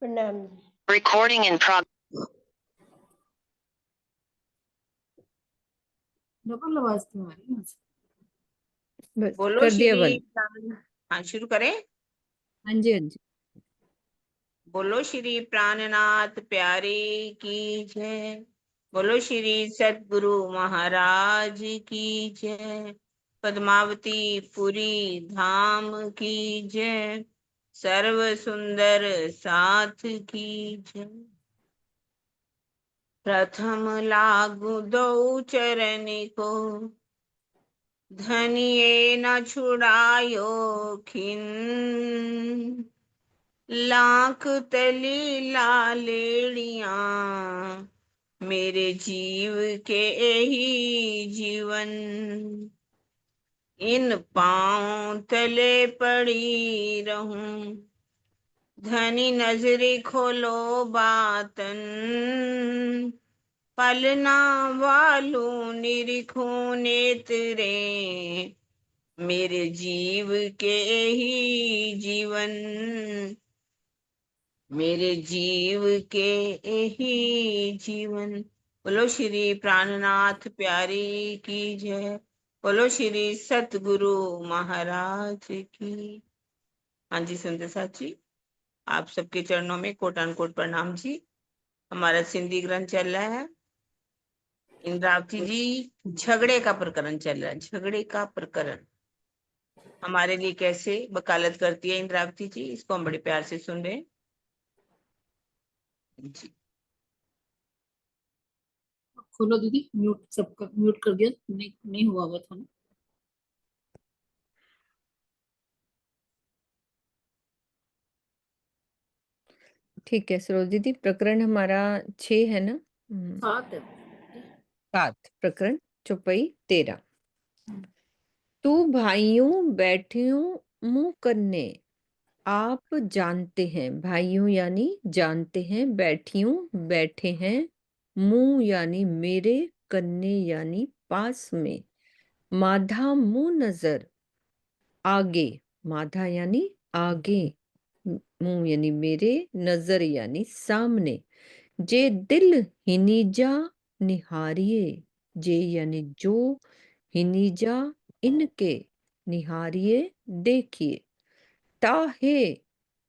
प्रणाम। Recording in progress. Double आवाज क्यों आ रही है? बस बोलो कर दिया श्री बंद। हाँ, शुरू करें। हाँ जी, हाँ जी। बोलो श्री प्राणनाथ प्यारे की जय। बोलो श्री सद्गुरु महाराज की जय। पद्मावती पुरी धाम की जय। सर्व सुंदर साथ की जय। प्रथम लागू दो चरण को, धनिये न छुड़ायो खिन। लाख तली लालेड़िया, मेरे जीव के ही जीवन। इन पांव तले पड़ी रहूं, धनी नजरी खोलो बातन। पलना वालू निरिखो नेत्रे, मेरे जीव के ही जीवन। मेरे जीव के ही जीवन। बोलो श्री प्राणनाथ प्यारी की जय। बोलो श्री सतगुरु महाराज की। हाँ जी सुंदर साथ जी, आप सबके चरणों में कोटान कोट प्रणाम जी। हमारा सिंधी ग्रंथ चल रहा है। इंद्रावती जी, झगड़े का प्रकरण चल रहा है। झगड़े का प्रकरण हमारे लिए कैसे वकालत करती है इंद्रावती जी, इसको हम बड़े प्यार से सुन रहे हैं जी। खोलो दीदी, म्यूट सबका म्यूट कर दिया। नहीं हुआ हुआ था ना। ठीक है सरोज दीदी, प्रकरण हमारा 6 है ना? 7 है। 7 प्रकरण, चौपाई 13। तू भाइयों बैठियों मुंह करने, आप जानते हैं। भाइयों यानी जानते हैं, बैठियों बैठे हैं, मुंह यानी मेरे, करने यानी पास में, माधा मुंह नजर, आगे, माधा यानी आगे, मुंह यानी मेरे, नजर यानी सामने, जे दिल हिनीजा निहारिये, जे यानी जो, हिनीजा इनके, निहारिये देखिए, ताहे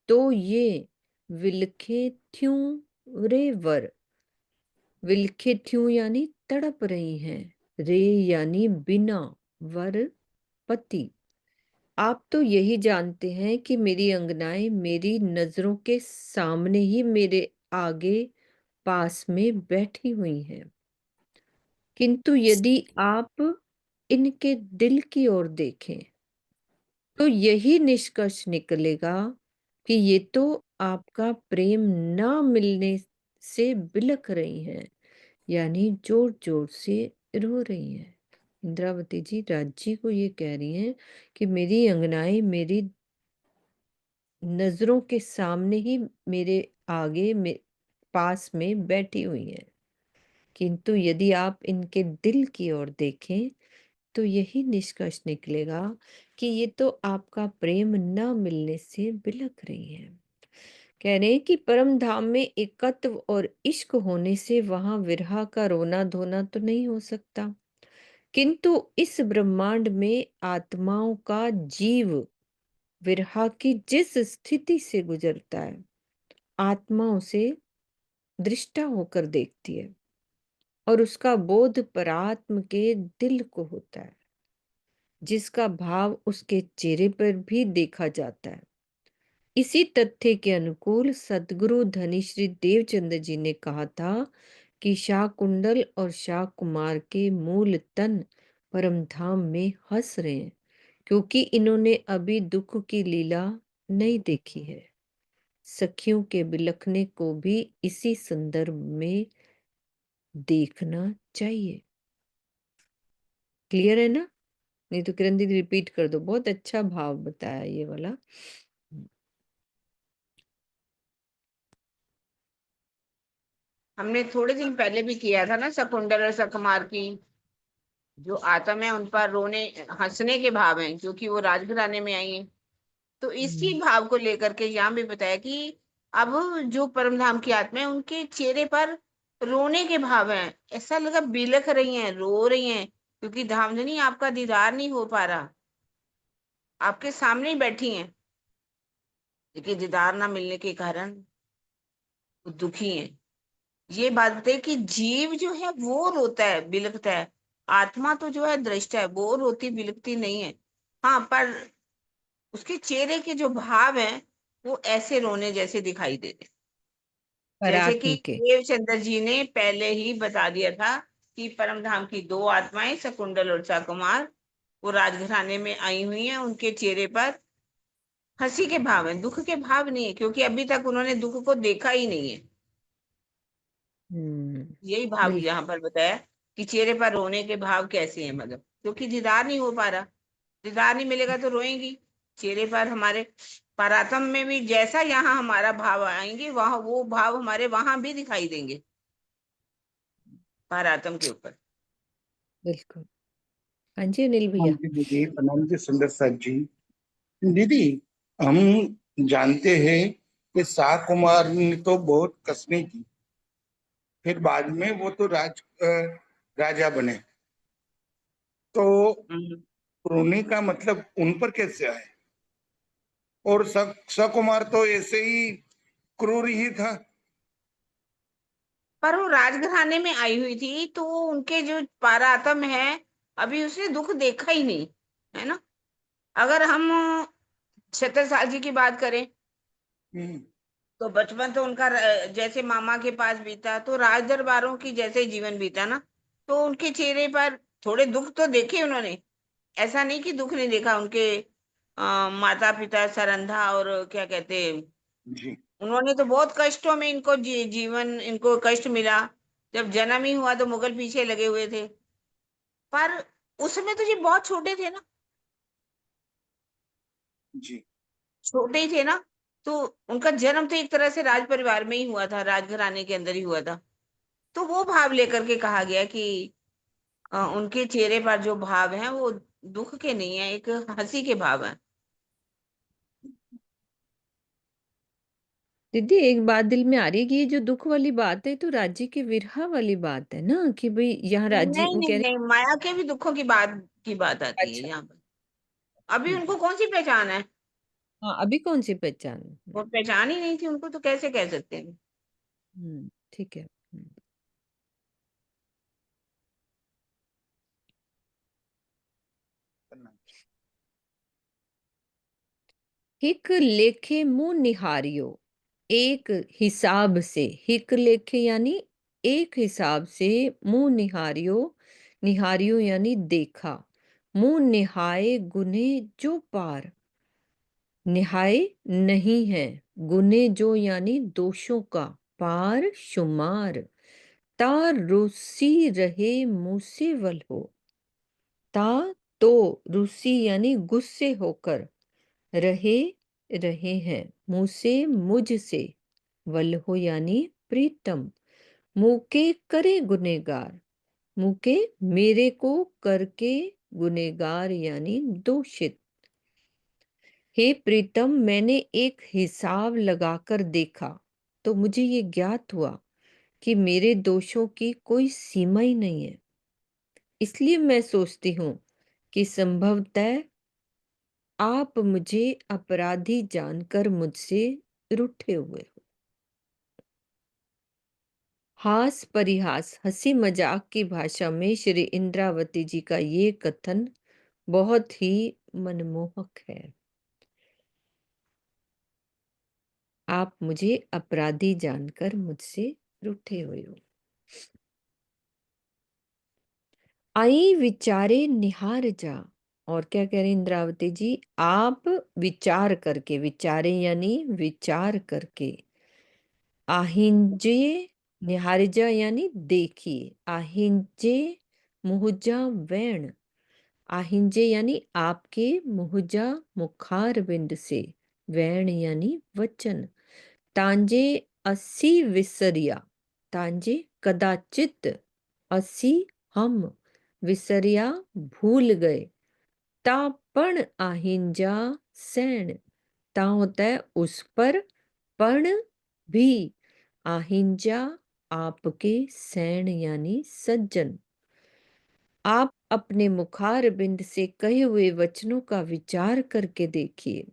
तो ये विलखे थ्यूं रे वर, विलखे थ्यूं यानी तड़प रही हैं, रे यानी बिना, वर पति। आप तो यही जानते हैं कि मेरी अंगनाएं मेरी नजरों के सामने ही मेरे आगे पास में बैठी हुई हैं, किंतु यदि आप इनके दिल की ओर देखें तो यही निष्कर्ष निकलेगा कि ये तो आपका प्रेम ना मिलने से बिलख रही हैं, यानी जोर जोर से रो रही हैं। इंद्रावती जी राज्य को ये कह रही हैं कि मेरी अंगनाएं मेरी नजरों के सामने ही मेरे आगे पास में बैठी हुई हैं, किंतु यदि आप इनके दिल की ओर देखें तो यही निष्कर्ष निकलेगा कि ये तो आपका प्रेम न मिलने से बिलख रही है। कह रहे हैं कि परम धाम में एकत्व और इश्क होने से वहां विरह का रोना धोना तो नहीं हो सकता, किंतु इस ब्रह्मांड में आत्माओं का जीव विरह की जिस स्थिति से गुजरता है, आत्मा उसे दृष्टा होकर देखती है और उसका बोध परात्म के दिल को होता है, जिसका भाव उसके चेहरे पर भी देखा जाता है। इसी तथ्य के अनुकूल सदगुरु धनी श्री देवचंद्र जी ने कहा था कि शाह कुंडल और शाह कुमार के मूल तन परम धाम में हंस रहे हैं, क्योंकि इन्होंने अभी दुख की लीला नहीं देखी है। सखियों के बिलखने को भी इसी संदर्भ में देखना चाहिए। क्लियर है ना? नहीं तो किरण दीदी रिपीट कर दो, बहुत अच्छा भाव बताया ये वाला। हमने थोड़े दिन पहले भी किया था ना, शकुंडल और सकुमार की जो आत्म है उन पर रोने हंसने के भाव हैं, क्योंकि वो राजघराने में आई हैं। तो इसी भाव को लेकर के यहाँ भी बताया कि अब जो परम धाम की आत्मा है उनके चेहरे पर रोने के भाव हैं, ऐसा लगा बिलख रही हैं, रो रही हैं, क्योंकि धामधनी आपका दीदार नहीं हो पा रहा, आपके सामने ही बैठी हैं, लेकिन दीदार ना मिलने के कारण वो दुखी हैं। ये बात बताइए कि जीव जो है वो रोता है, बिलखता है, आत्मा तो जो है दृष्टा है, वो रोती बिलखती नहीं है। हाँ, पर उसके चेहरे के जो भाव हैं वो ऐसे रोने जैसे दिखाई देते, जैसे कि परात्म के। देवचंद्र जी ने पहले ही बता दिया था कि परम धाम की दो आत्माएं शकुंडल और चाकुमार वो राजघराने में आई हुई हैं, उनके चेहरे पर हंसी के भाव हैं, दुख के भाव नहीं है, क्योंकि अभी तक उन्होंने दुख को देखा ही नहीं है। हम्म। यही भाव बिल्कुल। यहाँ पर बताया कि चेहरे पर रोने के भाव कैसे हैं, मतलब क्योंकि दीदार नहीं हो पा रहा, दीदार नहीं मिलेगा तो रोएंगी। चेहरे पर हमारे परातम में भी जैसा यहाँ हमारा भाव आएंगे, वहां वो भाव हमारे वहां भी दिखाई देंगे, परातम के ऊपर। बिल्कुल। हाँ जी अनिल हाँ भैया। जी दीदी, प्रणाम जी सुंदर साहब जी। दीदी, हम जानते हैं कि शाह कुमार ने तो बहुत कसमें की, फिर बाद में वो तो राजा बने, तो हम्म। रोने का मतलब उन पर कैसे आए? और सकुमार तो ऐसे ही क्रूर ही था। पर वो राजघराने में आई हुई थी, तो उनके जो पारातम है, अभी उसने दुख देखा ही नहीं, है ना। अगर हम छत्रसाल जी की बात करें, हम्म। तो बचपन तो उनका जैसे मामा के पास बीता, तो राज दरबारों की जैसे ही जीवन बीता ना, तो उनके चेहरे पर थोड़े दुख तो देखे उन्होंने, ऐसा नहीं कि दुख नहीं देखा। उनके माता पिता सरंधा और क्या कहते, जी। उन्होंने तो बहुत कष्टों में इनको जीवन इनको कष्ट मिला। जब जन्म ही हुआ तो मुगल पीछे लगे हुए थे, पर उस समय तो ये बहुत छोटे थे ना, जी। छोटे ही थे ना। तो उनका जन्म तो एक तरह से राज परिवार में ही हुआ था, राजघराने के अंदर ही हुआ था। तो वो भाव लेकर के कहा गया कि उनके चेहरे पर जो भाव हैं वो दुख के नहीं है, एक हंसी के भाव हैं। दीदी एक बात दिल में आ रही है कि ये जो दुख वाली बात है तो राज्य की विरहा वाली बात है ना, कि भाई यहाँ राज्य नहीं वो नहीं कह रहे। नहीं, माया के भी दुखों की बात आती है अच्छा। यहाँ पर। अभी हम्म। उनको कौन सी पहचान है, हाँ अभी कौन सी पहचान। वो पहचान ही नहीं थी उनको, तो कैसे कह सकते हैं। ठीक है। हिक लेखे मुंह निहारियो, एक हिसाब से। हिक लेखे यानी एक हिसाब से, मुंह निहारियो, निहारियो यानी देखा, मुंह निहाय गुने जो पार। निहाय नहीं है, गुने जो यानी दोषों का, पार शुमार। तार रूसी रहे मुंह से वल हो। ता तो रूसी यानी गुस्से होकर, रहे रहे हैं मुंह से मुझ से, वल हो यानी प्रीतम। मुंह के करे गुनेगार, मुंह के मेरे को करके गुनेगार यानी दोषित। हे प्रीतम, मैंने एक हिसाब लगाकर देखा तो मुझे ये ज्ञात हुआ कि मेरे दोषों की कोई सीमा ही नहीं है। इसलिए मैं सोचती हूँ कि संभवतः आप मुझे अपराधी जानकर मुझसे रूठे हुए हो। हास परिहास, हंसी मजाक की भाषा में श्री इंद्रावती जी का ये कथन बहुत ही मनमोहक है। आप मुझे अपराधी जानकर मुझसे रूठे हुए हो। आई विचारे निहार जा। और क्या कह रहे हैं इंद्रावती जी, आप विचार करके, विचारे यानी विचार करके, आहिंजे निहारिजा यानी देखिए, आहिंजे मुहुजा वैण। आहिंजे यानी आपके, मुहुजा मुखार बिंद से, वैण यानी वचन। तांजे अस्सी विसरिया, तांजे कदाचित, अस्सी हम, विसरिया भूल गए। तापण आहिंजा सैण, ता होता है उस पर, पण भी आहिंजा आपके सैन यानी सज्जन। आप अपने मुखार बिंद से कहे हुए वचनों का विचार करके देखिए।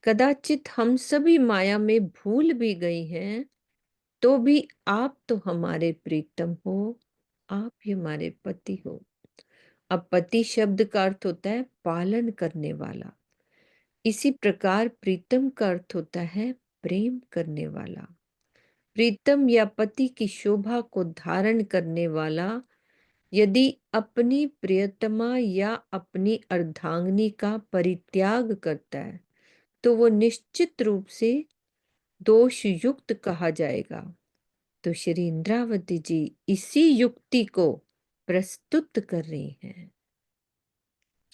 कदाचित हम सभी माया में भूल भी गई हैं, तो भी आप तो हमारे प्रीतम हो, आप ही हमारे पति हो। अब पति शब्द का अर्थ होता है पालन करने वाला। इसी प्रकार प्रीतम का अर्थ होता है प्रेम करने वाला। प्रीतम या पति की शोभा को धारण करने वाला यदि अपनी प्रियतमा या अपनी अर्धांगिनी का परित्याग करता है, तो वो निश्चित रूप से दोष युक्त कहा जाएगा। तो श्री इंद्रावती जी इसी युक्ति को प्रस्तुत कर रही हैं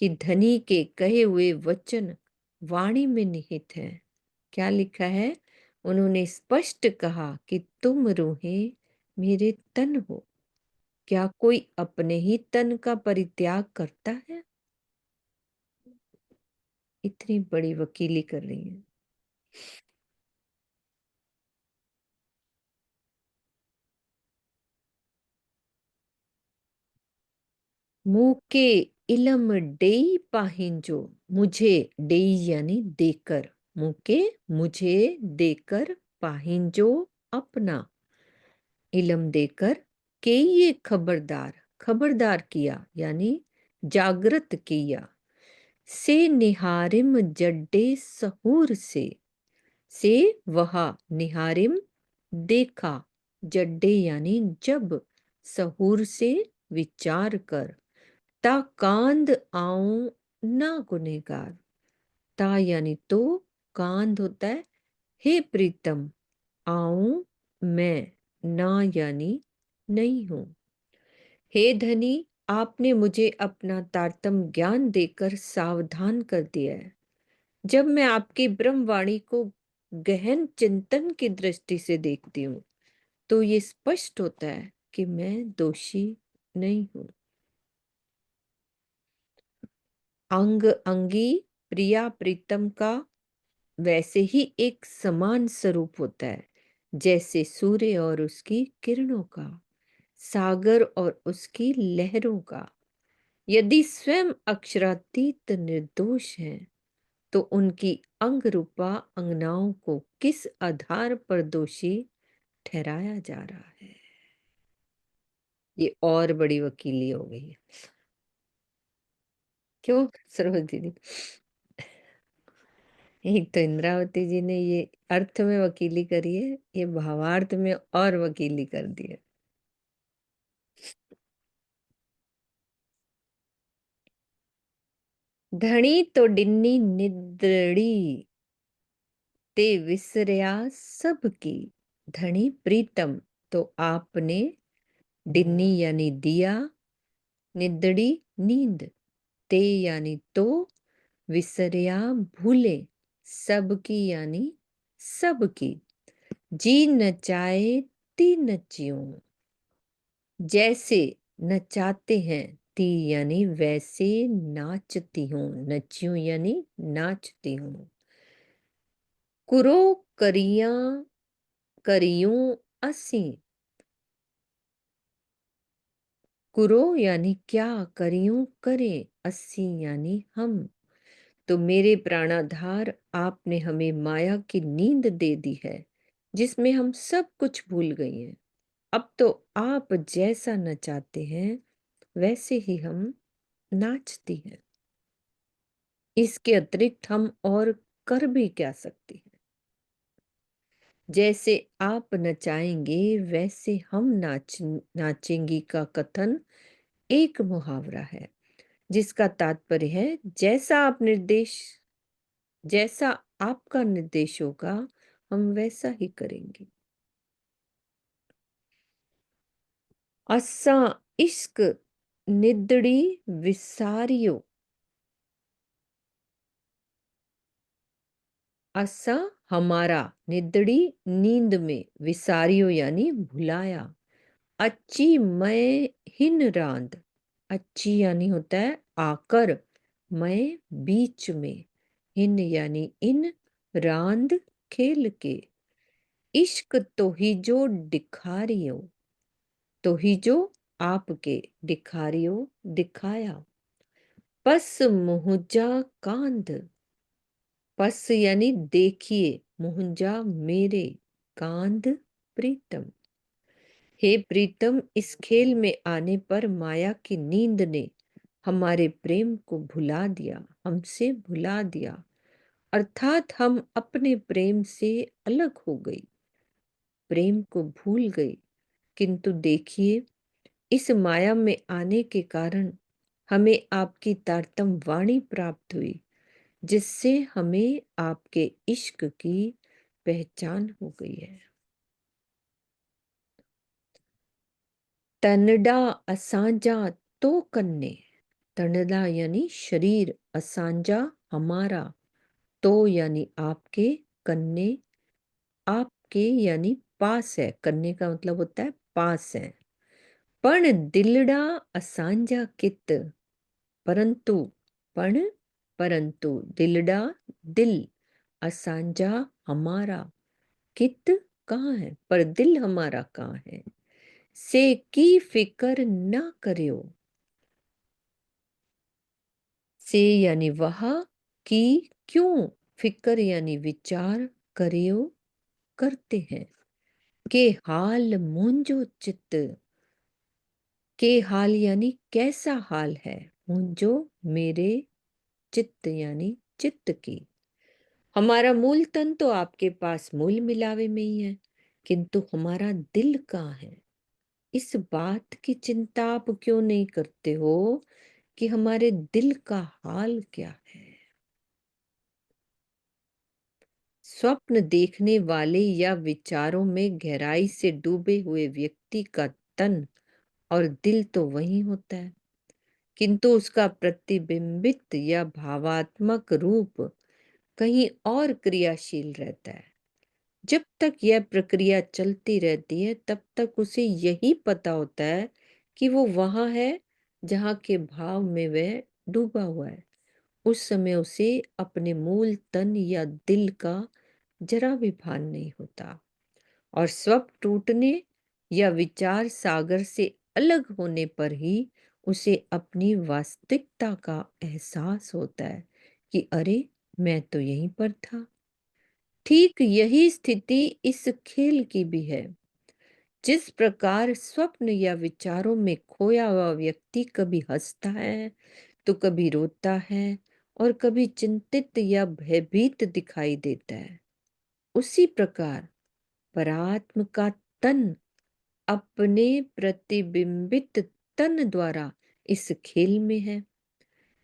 कि धनी के कहे हुए वचन वाणी में निहित है। क्या लिखा है? उन्होंने स्पष्ट कहा कि तुम रूहें मेरे तन हो। क्या कोई अपने ही तन का परित्याग करता है? इतनी बड़ी वकीली कर रही है। मुंह के इलम डेई पाहिंजो, मुझे डेई यानी देकर, मुंह के मुझे देकर, पाहिंजो अपना, इलम देकर, के ये खबरदार, खबरदार किया यानी जागृत किया, से निहारिम जड्डे सहूर से वह निहारिम देखा, जड्डे यानी जब, सहूर से विचार कर, ता कांद आऊं ना गुनेगार। ता यानी तो, कांद होता है हे प्रीतम, आऊं मैं, ना यानी नहीं हूं। हे धनी, आपने मुझे अपना तारतम ज्ञान देकर सावधान कर दिया है। जब मैं आपकी ब्रह्मवाणी को गहन चिंतन की दृष्टि से देखती हूँ, तो ये स्पष्ट होता है कि मैं दोषी नहीं हूं। अंग अंगी प्रिया प्रीतम का वैसे ही एक समान स्वरूप होता है, जैसे सूर्य और उसकी किरणों का, सागर और उसकी लहरों का। यदि स्वयं अक्षरातीत निर्दोष हैं, तो उनकी अंग रूपा अंगनाओं को किस आधार पर दोषी ठहराया जा रहा है? ये और बड़ी वकीली हो गई है। क्यों सरोज दीदी? एक तो इंद्रावती जी ने ये अर्थ में वकीली करी है, ये भावार्थ में और वकीली कर दी है। धनी तो डिन्नी निद्रड़ी, ते विसर्या सबकी। धनी प्रीतम, तो आपने डिन्नी यानी दिया, निद्रड़ी नींद, ते यानी तो, विसर्या भूले, सबकी यानी सबकी। जी नचाए ती नचियूं, जैसे नचाते हैं, ती यानी वैसे नाचती हूँ, नचियूं यानी नाचती हूँ। कुरो करिया करियूं असी, कुरो यानी क्या, करियूं करें, अस्सी यानी हम। तो मेरे प्राणाधार, आपने हमें माया की नींद दे दी है, जिसमें हम सब कुछ भूल गई हैं। अब तो आप जैसा नचाते हैं, वैसे ही हम नाचती हैं। इसके अतिरिक्त हम और कर भी क्या सकते हैं? जैसे आप नचाएंगे, वैसे हम नाचेंगी का कथन एक मुहावरा है, जिसका तात्पर्य है जैसा आपका निर्देश होगा, हम वैसा ही करेंगे। असा इश्क निदड़ी विसारियो, असा हमारा, निदड़ी नींद में, विसारियो यानी भुलाया। अच्छी मैं हिन रांद, अच्छी यानी होता है आकर, मैं बीच में, हिन यानी इन, रांद खेल के। इश्क तो ही जो दिखारियो, तो ही जो आपके दिखारियो दिखाया। पस मुहुजा कांध, पस यानी देखिए, मुहुजा मेरे, कांध प्रीतम। हे प्रीतम, इस खेल में आने पर माया की नींद ने हमारे प्रेम को भुला दिया, हमसे भुला दिया, अर्थात हम अपने प्रेम से अलग हो गई, प्रेम को भूल गई। किंतु देखिए, इस माया में आने के कारण हमें आपकी तारतम वाणी प्राप्त हुई, जिससे हमें आपके इश्क की पहचान हो गई है। तनडा असांजा तो कन्ने, तनडा यानी शरीर, असांजा हमारा, तो यानी आपके, कन्ने आपके यानी पास है, कन्ने का मतलब होता है पास है। पण दिलड़ा असांजा कित, परंतु, पण परंतु, दिलड़ा दिल, असांजा हमारा, कित कहाँ है, पर दिल हमारा कहाँ है। से की फिकर ना करियो, से यानी वह, की क्यों, फिकर यानी विचार, करियो करते हैं। के हाल मूंजो चित्त, के हाल यानी कैसा हाल है, मूंजो मेरे, चित्त यानी चित्त की। हमारा मूल तन तो आपके पास मूल मिलावे में ही है, किंतु हमारा दिल कहाँ है। इस बात की चिंता आप क्यों नहीं करते हो कि हमारे दिल का हाल क्या है। स्वप्न देखने वाले या विचारों में गहराई से डूबे हुए व्यक्ति का तन और दिल तो वही होता है, किंतु उसका प्रतिबिंबित या भावात्मक रूप कहीं और क्रियाशील रहता है। जब तक यह प्रक्रिया चलती रहती है, तब तक उसे यही पता होता है कि वो वहां है जहां के भाव में वह डूबा हुआ है। उस समय उसे अपने मूल तन या दिल का जरा भी भान नहीं होता, और स्वप्न टूटने या विचार सागर से अलग होने पर ही उसे अपनी वास्तविकता का एहसास होता है कि अरे, मैं तो यहीं पर था। ठीक यही स्थिति इस खेल की भी है। जिस प्रकार स्वप्न या विचारों में खोया हुआ व्यक्ति कभी हंसता है तो कभी रोता है और कभी चिंतित या भयभीत दिखाई देता है, उसी प्रकार परात्म का तन अपने प्रतिबिंबित तन द्वारा इस खेल में है,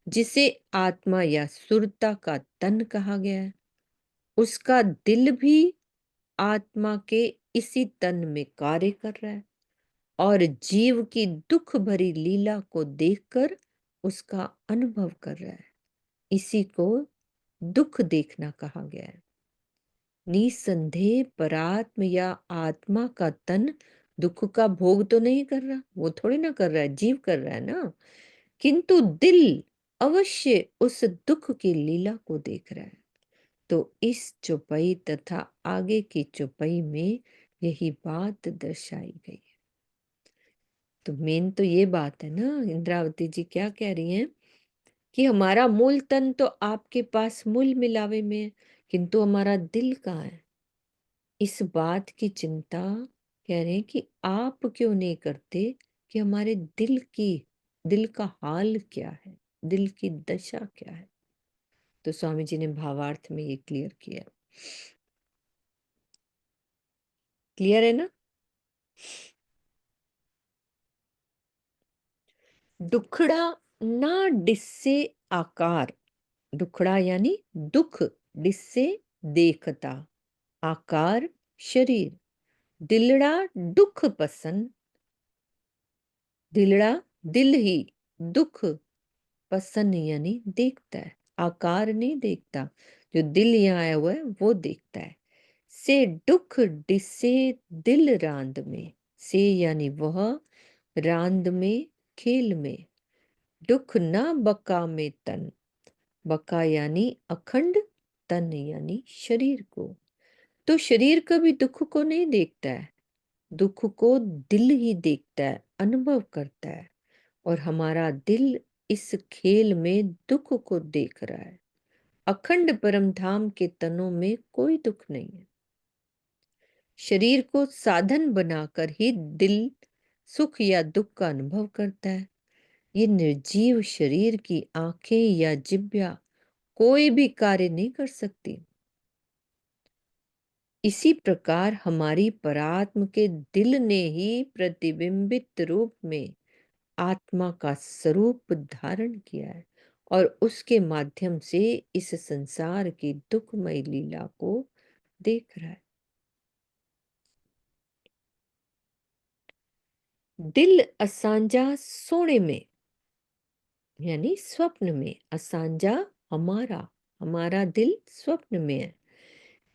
जिसे आत्मा या सुरता का तन कहा गया है। उसका दिल भी आत्मा के इसी तन में कार्य कर रहा है और जीव की दुख भरी लीला को देखकर उसका अनुभव कर रहा है। इसी को दुख देखना कहा गया है। निसंदेह परात्म या आत्मा का तन दुख का भोग तो नहीं कर रहा, वो थोड़ी ना कर रहा है, जीव कर रहा है ना, किंतु दिल अवश्य उस दुख की लीला को देख रहा है। तो इस चौपाई तथा आगे की चौपाई में यही बात दर्शाई गई है। तो मेन तो ये बात है ना, इंद्रावती जी क्या कह रही हैं कि हमारा मूल तन तो आपके पास मूल मिलावे में है, किंतु हमारा दिल कहाँ है। इस बात की चिंता कह रहे हैं कि आप क्यों नहीं करते कि हमारे दिल का हाल क्या है, दिल की दशा क्या है। तो स्वामी जी ने भावार्थ में ये क्लियर किया। क्लियर है ना। दुखड़ा ना डिस्से आकार, दुखड़ा यानी दुख, डिस्से देखता, आकार शरीर, दिलड़ा दुख पसंद, दिलड़ा दिल ही, दुख पसंद यानी देखता है, आकार नहीं देखता, जो दिल यहाँ आया हुआ है वो देखता है। से दुख डिसे दिल रांद में, से यानी वह, रांद में खेल में, दुख ना बका में तन, बका यानी अखंड, तन यानी शरीर को। तो शरीर कभी दुख को नहीं देखता है, दुख को दिल ही देखता है, अनुभव करता है। और हमारा दिल इस खेल में दुख को देख रहा है। अखंड परम धाम के तनों में कोई दुख नहीं है। शरीर को साधन बनाकर ही दिल सुख या दुख का अनुभव करता है। ये निर्जीव शरीर की आंखें या जिह्वा कोई भी कार्य नहीं कर सकती। इसी प्रकार हमारी परात्म के दिल ने ही प्रतिबिंबित रूप में आत्मा का स्वरूप धारण किया है और उसके माध्यम से इस संसार की दुखमय लीला को देख रहा है। दिल असांजा सोने में यानी स्वप्न में, असांजा हमारा, हमारा दिल स्वप्न में है।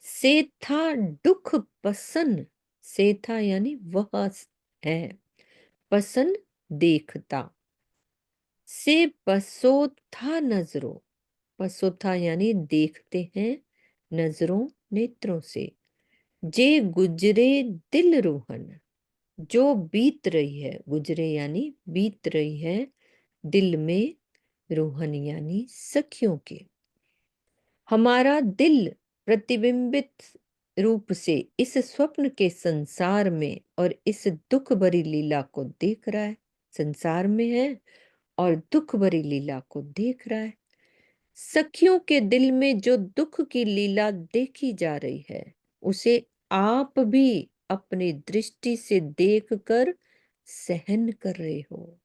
सेथा दुख पसंद, सेथा यानी वह है, पसंद देखता। से पसोथा नजरों, पसोथा यानी देखते हैं नजरों, नेत्रों से। जे गुजरे दिल रोहन, जो बीत रही है, गुजरे यानी बीत रही है दिल में, रोहन यानी सखियों के। हमारा दिल प्रतिबिंबित रूप से इस स्वप्न के संसार में और इस दुख भरी लीला को देख रहा है। संसार में है और दुख भरी लीला को देख रहा है। सखियों के दिल में जो दुख की लीला देखी जा रही है, उसे आप भी अपनी दृष्टि से देखकर सहन कर रहे हो।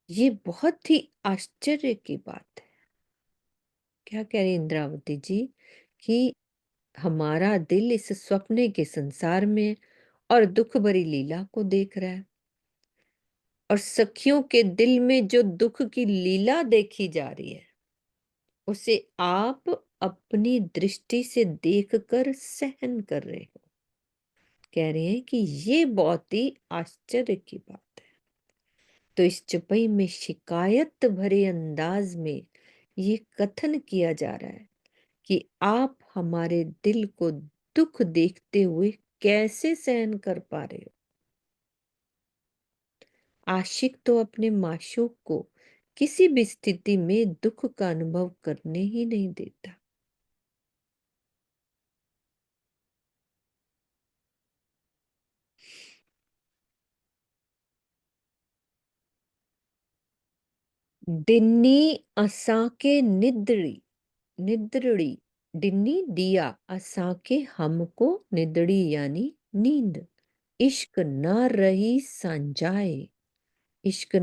ये बहुत ही आश्चर्य की बात है। क्या कह रही इंद्रावती जी कि हमारा दिल इस स्वप्ने के संसार में और दुख भरी लीला को देख रहा है, और सखियों के दिल में जो दुख की लीला देखी जा रही है, उसे आप अपनी दृष्टि से देखकर सहन कर रहे हो। कह रहे हैं कि ये बहुत ही आश्चर्य की बात है। तो इस चौपाई में शिकायत भरे अंदाज में ये कथन किया जा रहा है कि आप हमारे दिल को दुख देखते हुए कैसे सहन कर पा रहे हो। आशिक तो अपने माशूक को किसी भी स्थिति में दुख का अनुभव करने ही नहीं देता। डिन्नी असाके निद्री, निद्रड़ी, डिन्नी दिया, असाके हमको, निद्री यानी नींद। इश्क न रही सांझाए, इश्क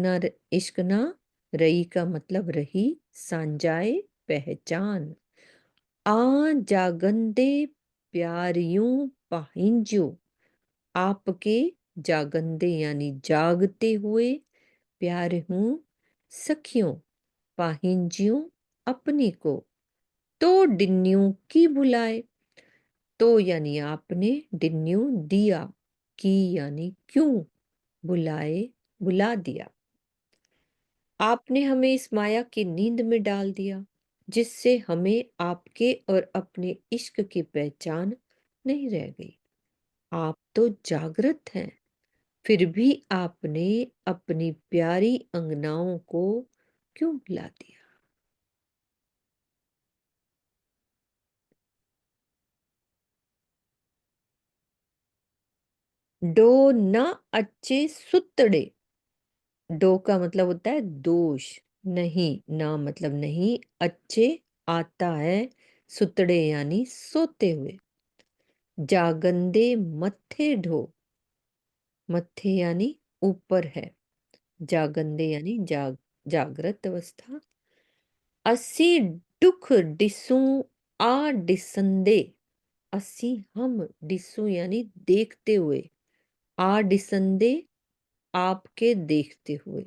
ना रही का मतलब रही, सांझाए पहचान। आ जागंदे प्यारियों पाहिंजो, आपके जागंदे यानी जागते हुए, प्यार हूं सखियों, पाहिंजियों अपनी को, तो डिन्नियों की बुलाए। तो यानी आपने, डिन्नियों दिया, की यानी क्यों, बुलाए बुला दिया। आपने हमें इस माया की नींद में डाल दिया, जिससे हमें आपके और अपने इश्क की पहचान नहीं रह गई। आप तो जागृत हैं, फिर भी आपने अपनी प्यारी अंगनाओं को क्यों भुला दिया। डो न अच्छे सुतड़े, डो का मतलब होता है दोष, नहीं, ना मतलब नहीं, अच्छे आता है, सुतड़े यानी सोते हुए। जागंदे मत्थे ढो, मत्थे यानी ऊपर है, जागंदे यानी जागृत अवस्था। अस्सी दुख डिसू आ डिसंदे, अस्सी हम, डिसू यानी देखते हुए, आ डिसंदे आपके देखते हुए।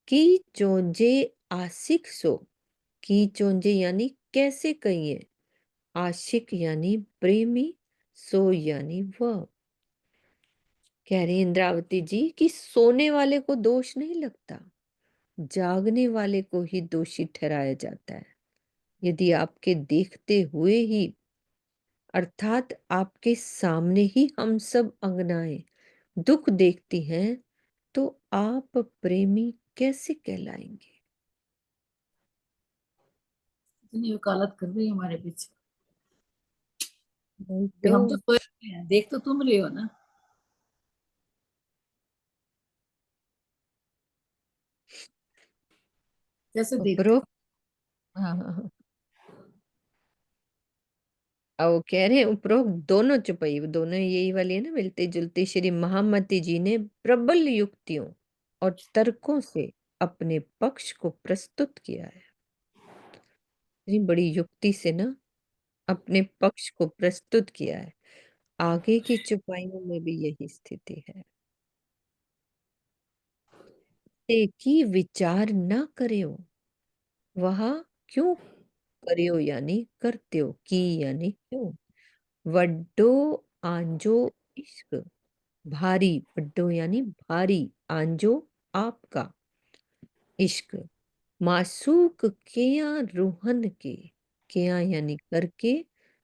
की चोंजे आशिक सो, की चोंजे यानी कैसे कहिए, आशिक यानी प्रेमी, सो यानी वह। कह रही इंद्रावती जी कि सोने वाले को दोष नहीं लगता, जागने वाले को ही दोषी ठहराया जाता है। यदि आपके देखते हुए ही अर्थात आपके सामने ही हम सब अंगनाएं दुख देखती हैं, तो आप प्रेमी कैसे कहलाएंगे? इतनी वकालत कर रही है हमारे पीछे। तो हम तो सोए हुए हैं, देख तो तुम रहे हो ना। कैसे देखते उपरोक्त, हाँ हाँ हाँ, अब वो कह रहे हैं उपरोक्त दोनों चौपाई, दोनों यही वाली है ना, मिलती जुलती, श्री महामती जी ने प्रबल युक्तियों और तर्कों से अपने पक्ष को प्रस्तुत किया है। इतनी बड़ी युक्ति से ना अपने पक्ष को प्रस्तुत किया है। आगे की चौपाइयों में भी यही स्थिति है। ते की विचार न करियो, वह क्यों करियो यानी करते हो, की यानी क्यों, वड्डो आंजो इश्क, भारी, वड्डो यानी भारी, आंजो आपका इश्क, मासूक किया रूहन के, किया यानी करके,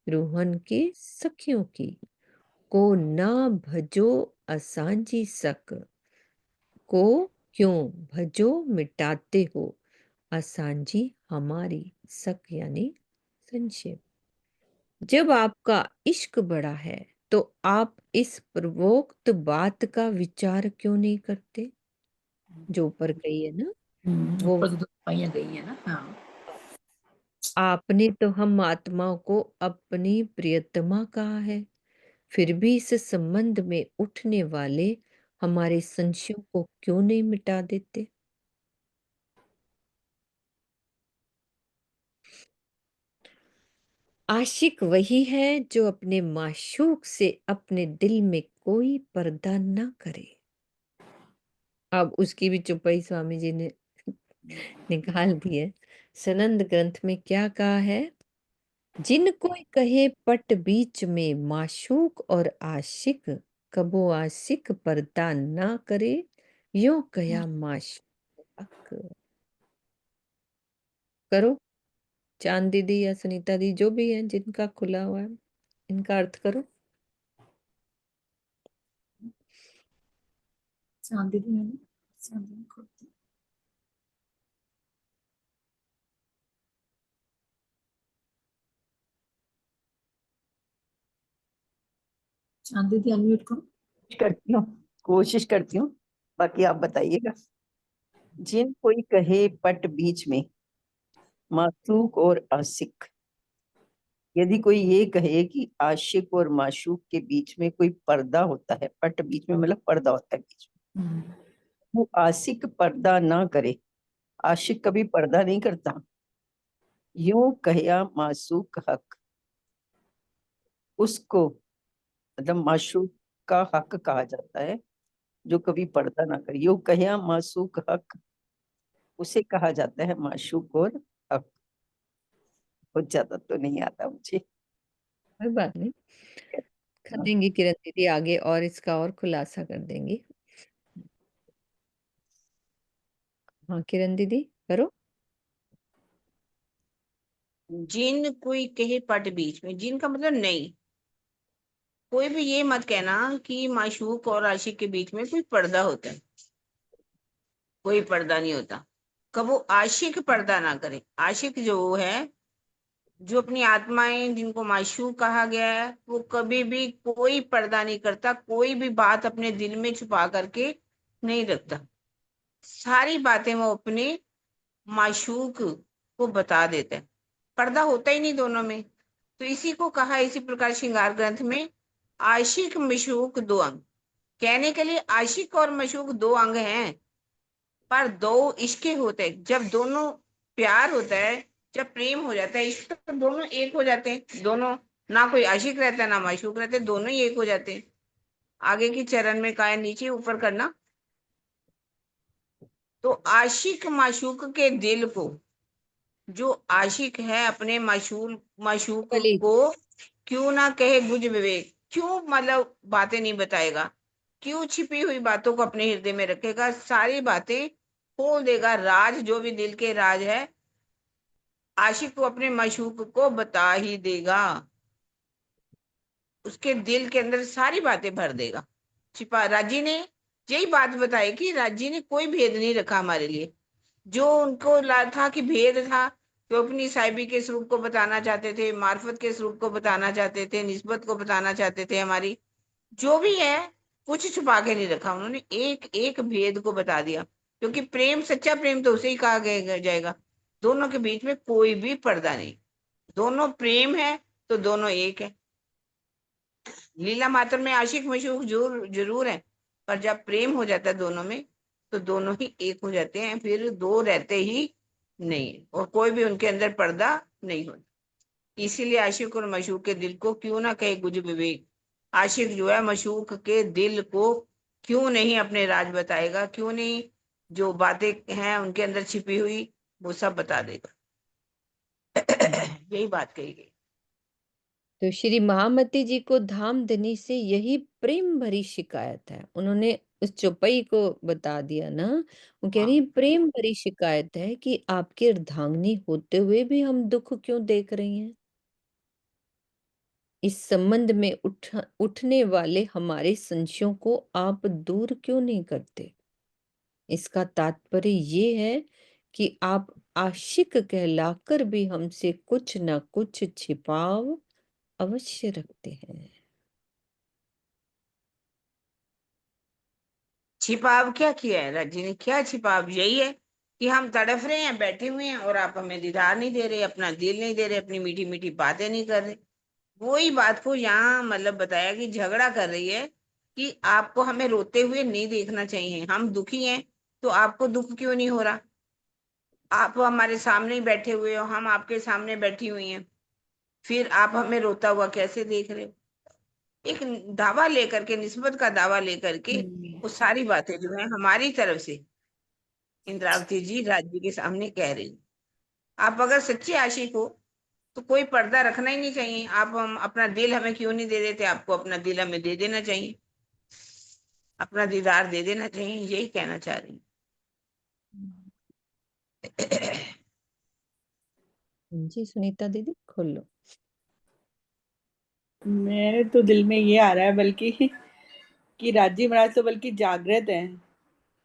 रूहन के सखियों की, को ना भजो असांजी सक, को क्यों भजो मिटाते हो, असांजी हमारी, सक यानी संक्षेप। जब आपका इश्क बड़ा है तो आप इस पूर्वोक्त बात का विचार क्यों नहीं करते, जो ऊपर कही है ना वो। ऊपर तो दो पाइयां गई है ना। हाँ, आपने तो हम आत्माओं को अपनी प्रियतमा कहा है, फिर भी इस संबंध में उठने वाले हमारे संशयों को क्यों नहीं मिटा देते? आशिक वही है जो अपने माशूक से अपने दिल में कोई पर्दा ना करे। अब उसकी भी चौपाई स्वामी जी ने निकाल दी है। सनंद ग्रंथ में क्या कहा है? जिन कोई कहे पट बीच में माशूक और आशिक, कबो आशिक पर्दा ना करे, यो कया माशूक। करो, चांद दीदी या सुनीता दी जो भी है जिनका खुला हुआ है, इनका अर्थ करो। चांदी दी मैंने, चांदी खोलती। चांदी दी अनम्यूट करो। करती हूँ, कोशिश करती हूँ, बाकी आप बताइएगा। जिन कोई कहे पट बीच में मासूक और आशिक, यदि कोई ये कहे कि आशिक और माशूक के बीच में कोई पर्दा होता है, पट बीच में मतलब पर्दा होता है बीच में, वो आशिक पर्दा ना करे, आशिक कभी पर्दा नहीं करता, यूं कहिया मासूक हक, उसको मतलब माशूक का हक कहा जाता है जो कभी पर्दा ना करे, यूं कहिया मासूक हक, उसे कहा जाता है माशूक और हक। बहुत ज्यादा तो नहीं आता मुझे। कोई बात नहीं, कर देंगी किरण दीदी आगे और इसका और खुलासा कर देंगी। हाँ किरण दीदी करो। जिन कोई कहे पट बीच में, जिन का मतलब नहीं, कोई भी ये मत कहना कि माशूक और आशिक के बीच में कोई पर्दा होता है। कोई पर्दा नहीं होता। कब वो आशिक पर्दा ना करे। आशिक जो है, जो अपनी आत्माएं जिनको माशूक कहा गया है, वो कभी भी कोई पर्दा नहीं करता, कोई भी बात अपने दिल में छुपा करके नहीं रखता। सारी बातें वो अपने माशूक को बता देता है। पर्दा होता ही नहीं दोनों में। तो इसी को कहा इसी प्रकार श्रृंगार ग्रंथ में आशिक मशूक दो अंग। कहने के लिए आशिक और मशूक दो अंग हैं, पर दो इश्के होते हैं। जब दोनों प्यार होता है, जब प्रेम हो जाता है, इश्क, तो दोनों एक हो जाते हैं। दोनों, ना कोई आशिक रहता है ना माशूक रहते, दोनों ही एक हो जाते हैं। आगे की चरण में कहा है, नीचे ऊपर करना। तो आशिक माशूक के दिल को, जो आशिक है अपने माशूक चलिए को क्यों ना कहे गुज विवेक, क्यों मतलब बातें नहीं बताएगा, क्यों छिपी हुई बातों को अपने हृदय में रखेगा, सारी बातें खोल देगा। राज, जो भी दिल के राज है, आशिक को अपने माशूक को बता ही देगा, उसके दिल के अंदर सारी बातें भर देगा। छिपा राजी ने यही बात बताई कि राजी ने कोई भेद नहीं रखा हमारे लिए। जो उनको था कि भेद था, तो अपनी साहिबी के स्वरूप को बताना चाहते थे, मार्फत के स्वरूप को बताना चाहते थे, निस्बत को बताना चाहते थे, हमारी जो भी है कुछ छुपा के नहीं रखा उन्होंने, एक एक भेद को बता दिया। क्योंकि प्रेम, सच्चा प्रेम तो उसे ही कहा जाएगा। दोनों के बीच में कोई भी पर्दा नहीं, दोनों प्रेम है तो दोनों एक है। लीला मात्र में आशिक मशूक जरूर जरूर है, पर जब प्रेम हो जाता है दोनों में, तो दोनों ही एक हो जाते हैं, फिर दो रहते ही नहीं, और कोई भी उनके अंदर पर्दा नहीं होता। इसीलिए आशिक और मशूक के दिल को क्यों ना कहे गुज विवेक। आशिक जो है मशूक के दिल को क्यों नहीं अपने राज बताएगा, क्यों नहीं जो बातें हैं उनके अंदर छिपी हुई वो सब बता देगा। यही बात कही गई। तो श्री महामती जी को धामधनी से यही प्रेम भरी शिकायत है। उन्होंने उस चौपाई को बता दिया ना, वो कह रही हाँ, प्रेम भरी शिकायत है कि आपकी अर्धांगिनी होते हुए भी हम दुख क्यों देख रही हैं। इस संबंध में उठने वाले हमारे संशयों को आप दूर क्यों नहीं करते। इसका तात्पर्य ये है कि आप आशिक कहलाकर भी हमसे कुछ न कुछ छिपाव अवश्य रखते हैं। छिपाव क्या किया है राजी ने, क्या छिपाव, यही है कि हम तड़फ रहे हैं, बैठे हुए हैं, और आप हमें दीदार नहीं दे रहे, अपना दिल नहीं दे रहे, अपनी मीठी मीठी बातें नहीं कर रहे। वही बात को यहाँ मतलब बताया कि झगड़ा कर रही है कि आपको हमें रोते हुए नहीं देखना चाहिए, हम दुखी हैं तो आपको दुख क्यों नहीं हो रहा। आप हमारे सामने ही बैठे हुए हो, हम आपके सामने बैठी हुई हैं, फिर आप हमें रोता हुआ कैसे देख रहे हो। एक दावा लेकर के, निस्बत का दावा लेकर के वो सारी बातें जो है हमारी तरफ से इंद्रावती जी राज्य के सामने कह रही। आप अगर सच्चे आशिक हो तो कोई पर्दा रखना ही नहीं चाहिए। आप हम अपना दिल हमें क्यों नहीं दे देते, आपको अपना दिल हमें दे देना चाहिए, अपना दीदार दे देना चाहिए, यही कहना चाह रही हूँ। जी सुनीता दीदी खोल लो। मेरे तो दिल में ये आ रहा है बल्कि कि राजी महाराज तो बल्कि जागृत हैं,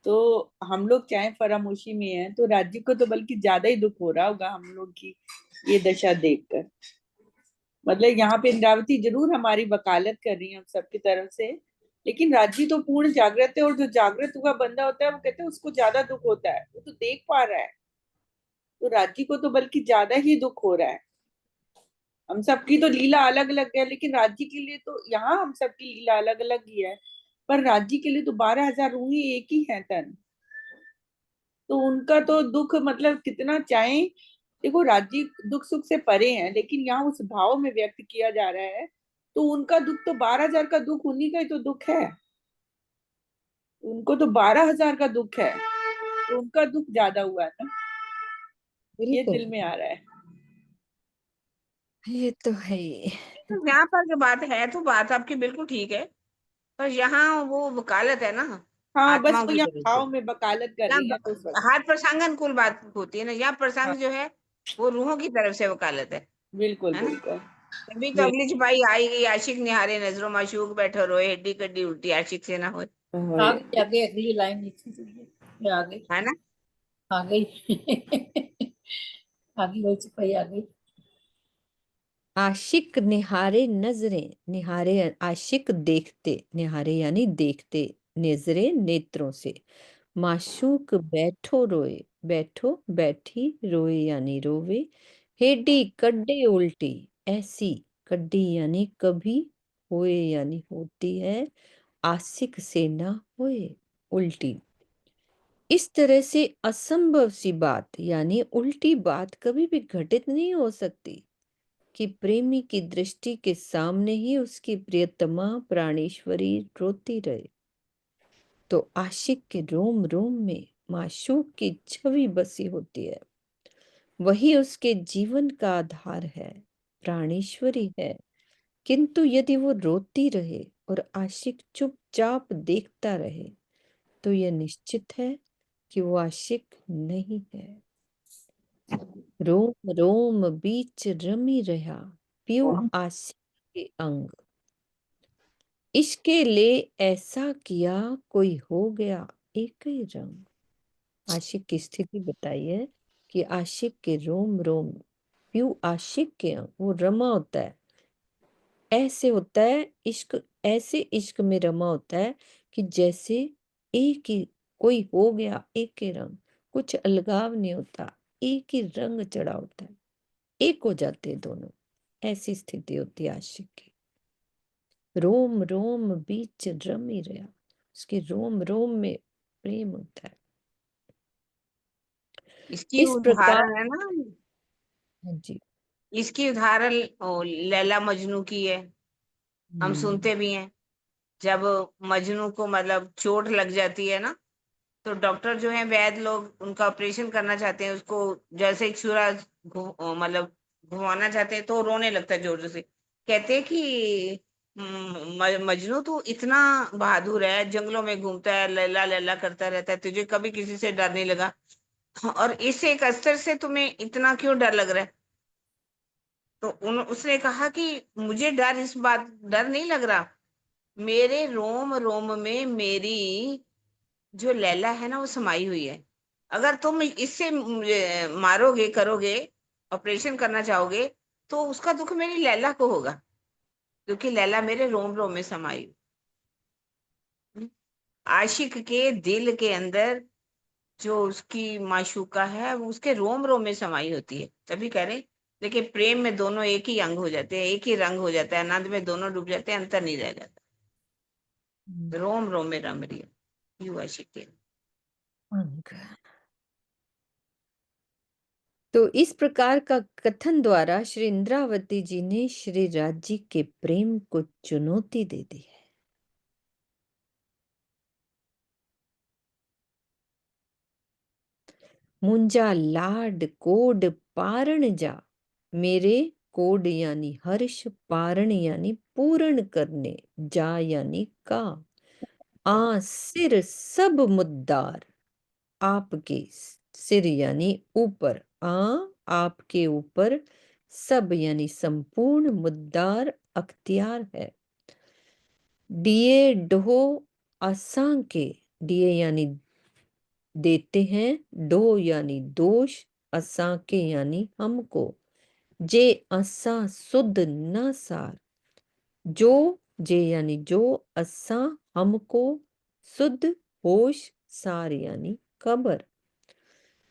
तो हम लोग चाहे फरामोशी में हैं तो राज्य को तो बल्कि ज्यादा ही दुख हो रहा होगा हम लोग की ये दशा देखकर। मतलब यहाँ पे इंद्रावती जरूर हमारी वकालत कर रही है हम सबकी तरफ से, लेकिन राज्य तो पूर्ण जागृत है, और जो जागृत हुआ बंदा होता है वो कहते हैं उसको ज्यादा दुख होता है, वो तो देख पा रहा है, तो राज्य को तो बल्कि ज्यादा ही दुख हो रहा है। हम सबकी तो लीला अलग अलग है, लेकिन राज्य के लिए तो यहाँ हम सबकी लीला अलग अलग ही है, पर राज्य के लिए तो 12,000 रूही एक ही है तन, तो उनका तो दुख मतलब कितना चाहे। देखो राज्य दुख सुख से परे हैं, लेकिन यहाँ उस भाव में व्यक्त किया जा रहा है, तो उनका दुख तो 12,000 का दुख उन्हीं का ही तो दुख है, उनको तो 12,000 का दुख है, तो उनका दुख ज्यादा हुआ है ना, ये बिल्कुल, दिल में आ रहा है। ये तो है ही। तो यहाँ पर जो बात है, तो बात आपकी बिल्कुल ठीक है, पर यहाँ वो वकालत है ना हाँ बस आत्माओं वो की यहाँ तरफ से। भाव में वकालत कर यहाँ रही है तो उस वक्त। हर प्रसंगानुकूल बात होती है ना, यहाँ हाँ प्रसंग जो है वो रूहों की तरफ से वकालत बिल्कुल है ना। बिल्कुल। तभी तो बिल्कुल अगली छपाई आई गई, आशिक निहारे नजरों माशूक बैठो रोए, हड्डी कड्डी उल्टी आशिक से ना हो, आगे आगे अगली लाइन लिखी थी, ये आ गई, है ना। आ गई। आगे वही छपाई आ गई। आशिक निहारे नजरें, निहारे आशिक देखते, निहारे यानी देखते, नजरे नेत्रों से। माशूक बैठो रोए, बैठो बैठी, रोए यानी रोवे। हेडी कड्डे उल्टी, ऐसी कड्डी यानी कभी, होए यानी होती है, आशिक से ना होए, उल्टी। इस तरह से असंभव सी बात यानी उल्टी बात कभी भी घटित नहीं हो सकती कि प्रेमी की दृष्टि के सामने ही उसकी प्रियतमा प्राणेश्वरी रोती रहे। तो आशिक के रोम रोम में माशूक की छवि बसी होती है, वही उसके जीवन का आधार है, प्राणेश्वरी है। किंतु यदि वो रोती रहे और आशिक चुपचाप देखता रहे, तो यह निश्चित है कि वो आशिक नहीं है। रोम रोम बीच रमी रहा, पियो आशिक के अंग। इश्के ले ऐसा किया, कोई हो गया एक ही रंग। आशिक की स्थिति बताइए कि आशिक के रोम रोम, प्यू आशिक के अंग, वो रमा होता है, ऐसे होता है इश्क, ऐसे इश्क में रमा होता है कि जैसे एक ही कोई हो गया, एक ही रंग, कुछ अलगाव नहीं होता, एक ही रंग चढ़ा होता है, एक हो जाते हैं दोनों। ऐसी स्थिति होती है आशिक की। रोम रोम बीच रमी रहा, उसके रोम रोम में प्रेम होता है। इसकी इस प्रकार, उदाहरण है ना, हाँ जी, इसकी उदाहरण लैला मजनू की है, हम सुनते भी हैं। जब मजनू को मतलब चोट लग जाती है ना, तो डॉक्टर जो है वैद्य लोग उनका ऑपरेशन करना चाहते हैं, उसको जैसे ही छुरा मतलब घुमाना चाहते हैं तो वो रोने लगता है जोर जोर से। कहते हैं कि मजनू तू इतना बहादुर है, जंगलों में घूमता है, लैला लैला करता रहता है, तुझे कभी किसी से डर नहीं लगा, और इस एक अस्तर से तुम्हें इतना क्यों डर लग रहा है? तो उसने कहा कि मुझे डर इस बात डर नहीं लग रहा, मेरे रोम रोम में मेरी जो लैला है ना वो समाई हुई है। अगर तुम इससे मुझे मारोगे, करोगे, ऑपरेशन करना चाहोगे, तो उसका दुख मेरी लैला को होगा, क्योंकि लैला मेरे रोम रोम में समाई हुई। आशिक के दिल के अंदर जो उसकी माशूका है वो उसके रोम रोम में समाई होती है, तभी कह रहे। लेकिन प्रेम में दोनों एक ही अंग हो जाते हैं, एक ही रंग हो जाता है, आनंद में दोनों डूब जाते हैं, अंतर नहीं रह जाता, रोम रोम में रम रही है यू आशिक के। अंग। तो इस प्रकार का कथन द्वारा श्री इंद्रावती जी ने श्री राज जी के प्रेम को चुनौती दे दी है। मुंजा लाड कोड पारण जा, मेरे कोड यानी हर्ष, पारण यानी पूर्ण करने, जा यानी का, आ सिर सब मुद्दार, आपके सिर यानी ऊपर, आ आपके ऊपर, सब यानी संपूर्ण, मुद्दार अख्तियार है। दिए डो असां के, दिए यानी देते हैं, डो यानी दोष, असां के यानी हमको, जे असां सुध न सार, जो जे यानी जो, असां हमको, सुध होश, सार यानी खबर।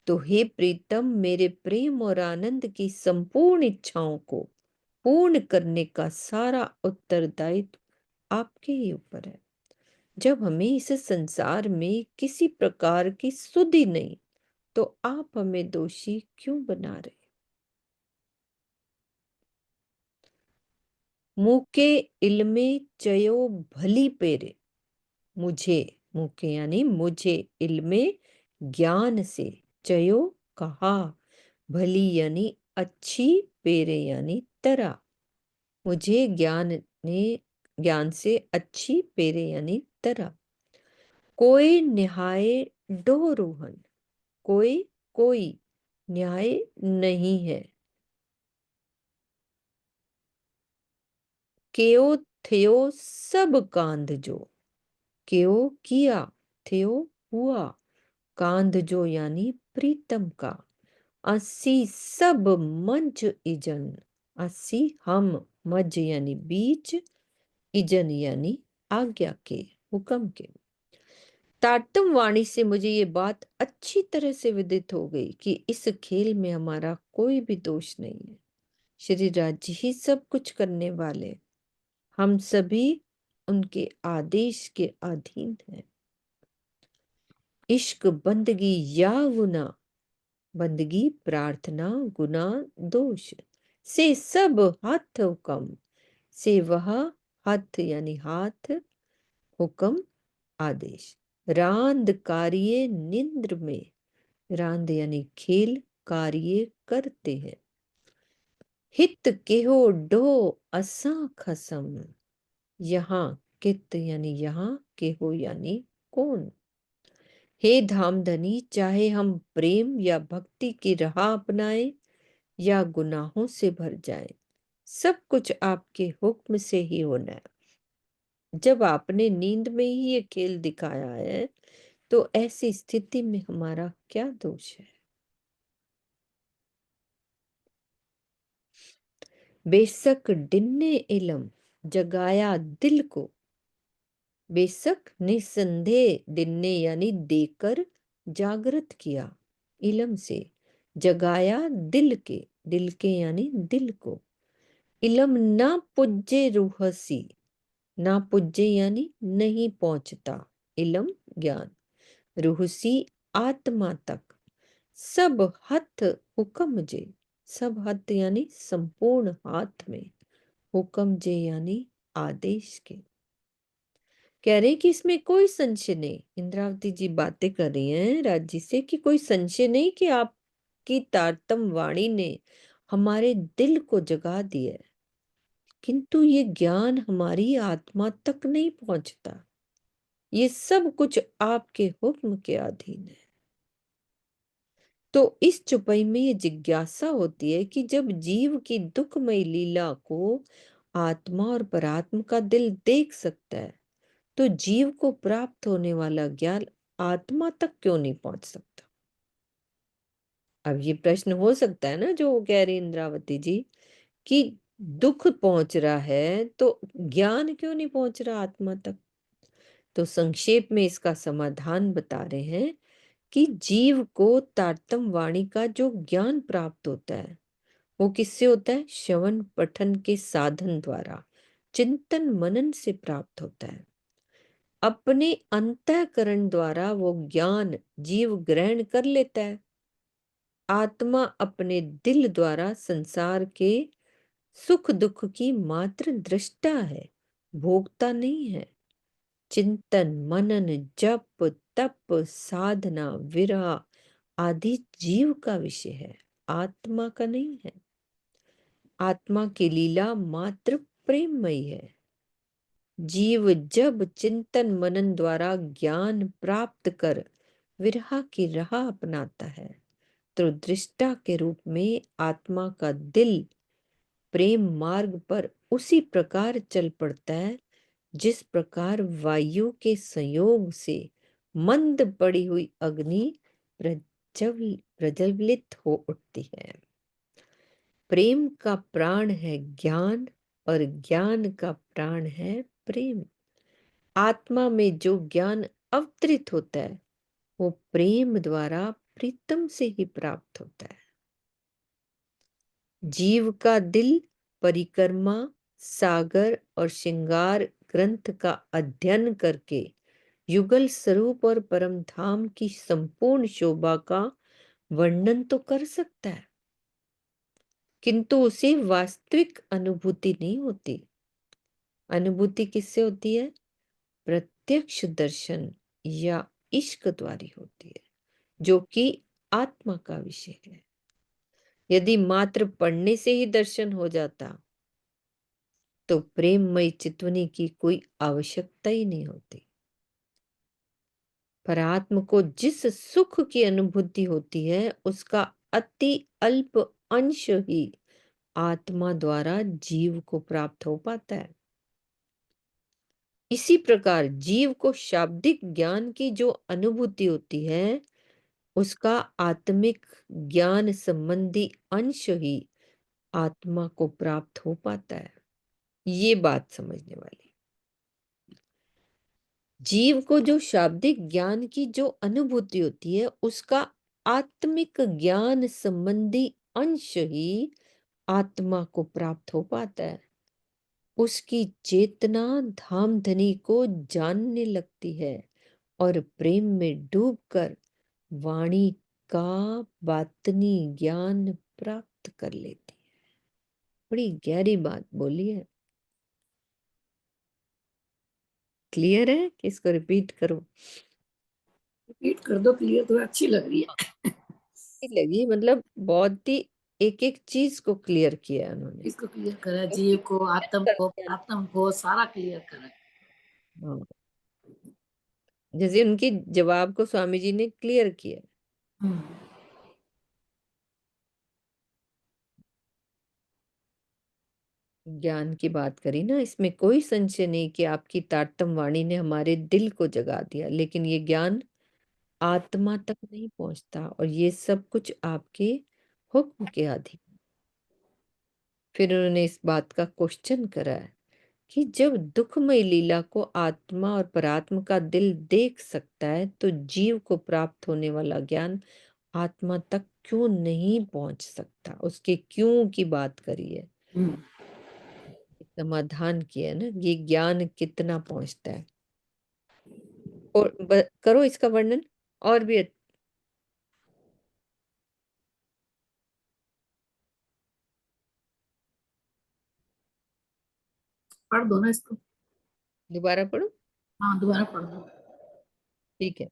तो हे प्रीतम, मेरे प्रेम और आनंद की संपूर्ण इच्छाओं को पूर्ण करने का सारा उत्तरदायित्व आपके ही ऊपर है। जब हमें इस संसार में किसी प्रकार की सुधि नहीं, तो आप हमें दोषी क्यों बना रहे? मुके इल्मे चयो भली पेरे, मुझे, मुके यानी मुझे, इल्मे ज्ञान से, चयो कहा, भली यानी अच्छी, पेरे यानी तरह, मुझे ज्ञान ने, ज्ञान से अच्छी, पेरे यानी तरह। कोई न्याय डो रोहन, कोई कोई न्याय नहीं है। केओ थियो सब कांध जो, केओ किया, थियो हुआ, कांध जो यानी प्रीतम का, अस्सी सब मंच इजन, अस्सी हम, मज यानी बीच, इजन यानी आज्ञा के, हुक्म के। तारतम वाणी से मुझे ये बात अच्छी तरह से विदित हो गई कि इस खेल में हमारा कोई भी दोष नहीं है। श्री राज ही सब कुछ करने वाले, हम सभी उनके आदेश के अधीन हैं। इश्क बंदगी या गुना, बंदगी प्रार्थना, गुना दोष, से सब हाथ हुक्म, से वह हाथ यानी हाथ, हुक्म आदेश। रांद कार्य निंद्र में, रांद यानी खेल, कार्य करते हैं। हित केहो डो असा खसम, यहाँ कित यानी यहाँ, केहो यानी कौन। हे धामधनी, चाहे हम प्रेम या भक्ति की राह अपनाएं या गुनाहों से भर जाए, सब कुछ आपके हुक्म से ही होना है। जब आपने नींद में ही ये खेल दिखाया है, तो ऐसी स्थिति में हमारा क्या दोष है? बेशक डिन्ने इलम जगाया दिल को, बेशक निसंदेह डिन्ने यानी देकर जागृत किया, इलम से जगाया दिल के यानी दिल को। इलम ना पुज्जे रूहसी, ना पुज्जे यानी नहीं पहुंचता, इलम ज्ञान, रूहसी आत्मा तक, सब हथ हुक्म जे, सब हथ यानी संपूर्ण हाथ में, हुक्म जे यानी आदेश के। कह रहे हैं कि इसमें कोई संशय नहीं, इंद्रावती जी बातें कर रही हैं राज जी से कि कोई संशय नहीं कि आपकी तारतम वाणी ने हमारे दिल को जगा दिया है, किंतु ये ज्ञान हमारी आत्मा तक नहीं पहुंचता। ये सब कुछ आपके हुक्म के अधीन है। तो इस चुपई में ये जिज्ञासा होती है कि जब जीव की दुखमयी लीला को आत्मा और परात्मा का दिल देख सकता है, तो जीव को प्राप्त होने वाला ज्ञान आत्मा तक क्यों नहीं पहुंच सकता? अब ये प्रश्न हो सकता है ना, जो कह रही इंद्रावती जी कि दुख पहुंच रहा है तो ज्ञान क्यों नहीं पहुंच रहा आत्मा तक? तो संक्षेप में इसका समाधान बता रहे हैं कि जीव को तारतम वाणी का जो ज्ञान प्राप्त होता है, वो किससे होता है? श्रवण पठन के साधन द्वारा, चिंतन मनन से प्राप्त होता है। अपने अंतःकरण द्वारा वो ज्ञान जीव ग्रहण कर लेता है। आत्मा अपने दिल द्वारा संसार के सुख दुख की मात्र दृष्टा है, भोगता नहीं है। चिंतन मनन जप तप साधना विरह आदि जीव का विषय है, आत्मा का नहीं है। आत्मा की लीला मात्र प्रेममयी है। जीव जब चिंतन मनन द्वारा ज्ञान प्राप्त कर विरह की राह अपनाता है, तो दृष्टा के रूप में आत्मा का दिल प्रेम मार्ग पर उसी प्रकार चल पड़ता है जिस प्रकार वायु के संयोग से मंद पड़ी हुई अग्नि प्रज्वलित हो उठती है। प्रेम का प्राण है ज्ञान और ज्ञान का प्राण है प्रेम। आत्मा में जो ज्ञान अवतरित होता है, वो प्रेम द्वारा प्रीतम से ही प्राप्त होता है। जीव का दिल परिक्रमा सागर और श्रृंगार ग्रंथ का अध्ययन करके युगल स्वरूप और परम धाम की संपूर्ण शोभा का वर्णन तो कर सकता है, किंतु उसे वास्तविक अनुभूति नहीं होती। अनुभूति किससे होती है? प्रत्यक्ष दर्शन या इश्क द्वारा होती है, जो कि आत्मा का विषय है। यदि मात्र पढ़ने से ही दर्शन हो जाता, तो प्रेममयी चितवनी की कोई आवश्यकता ही नहीं होती। पर आत्म को जिस सुख की अनुभूति होती है, उसका अति अल्प अंश ही आत्मा द्वारा जीव को प्राप्त हो पाता है। इसी प्रकार जीव को शाब्दिक ज्ञान की जो अनुभूति होती है, उसका आत्मिक ज्ञान संबंधी अंश ही आत्मा को प्राप्त हो पाता है। ये बात समझने वाली। जीव को जो शाब्दिक ज्ञान की जो अनुभूति होती है, उसका आत्मिक ज्ञान संबंधी अंश ही आत्मा को प्राप्त हो पाता है। उसकी चेतना धामधनी को जानने लगती है और प्रेम में डूबकर वाणी का बातनी ज्ञान प्राप्त कर लेती है। बड़ी गहरी बात बोली है। क्लियर है कि इसको रिपीट करो? रिपीट कर दो, क्लियर तो अच्छी लग रही है। लगी मतलब बहुत ही एक एक चीज को क्लियर किया है उन्होंने। इसको क्लियर करा, जीव को आत्म को सारा क्लियर करा। हाँ, जैसे उनके जवाब को स्वामी जी ने क्लियर किया। ज्ञान की बात करी ना, इसमें कोई संशय नहीं कि आपकी तारतम वाणी ने हमारे दिल को जगा दिया, लेकिन ये ज्ञान आत्मा तक नहीं पहुंचता और ये सब कुछ आपके हुक्म के अधीन। फिर उन्होंने इस बात का क्वेश्चन करा है कि जब दुखमय लीला को आत्मा और परात्मा का दिल देख सकता है तो जीव को प्राप्त होने वाला ज्ञान आत्मा तक क्यों नहीं पहुंच सकता। उसके क्यों की बात करी है, समाधान किया है ना, ये ज्ञान कितना पहुंचता है। और करो इसका वर्णन और भी पढ़ दो ना इसको। दोबारा पढ़ो। हाँ दोबारा पढ़ दो। ठीक है,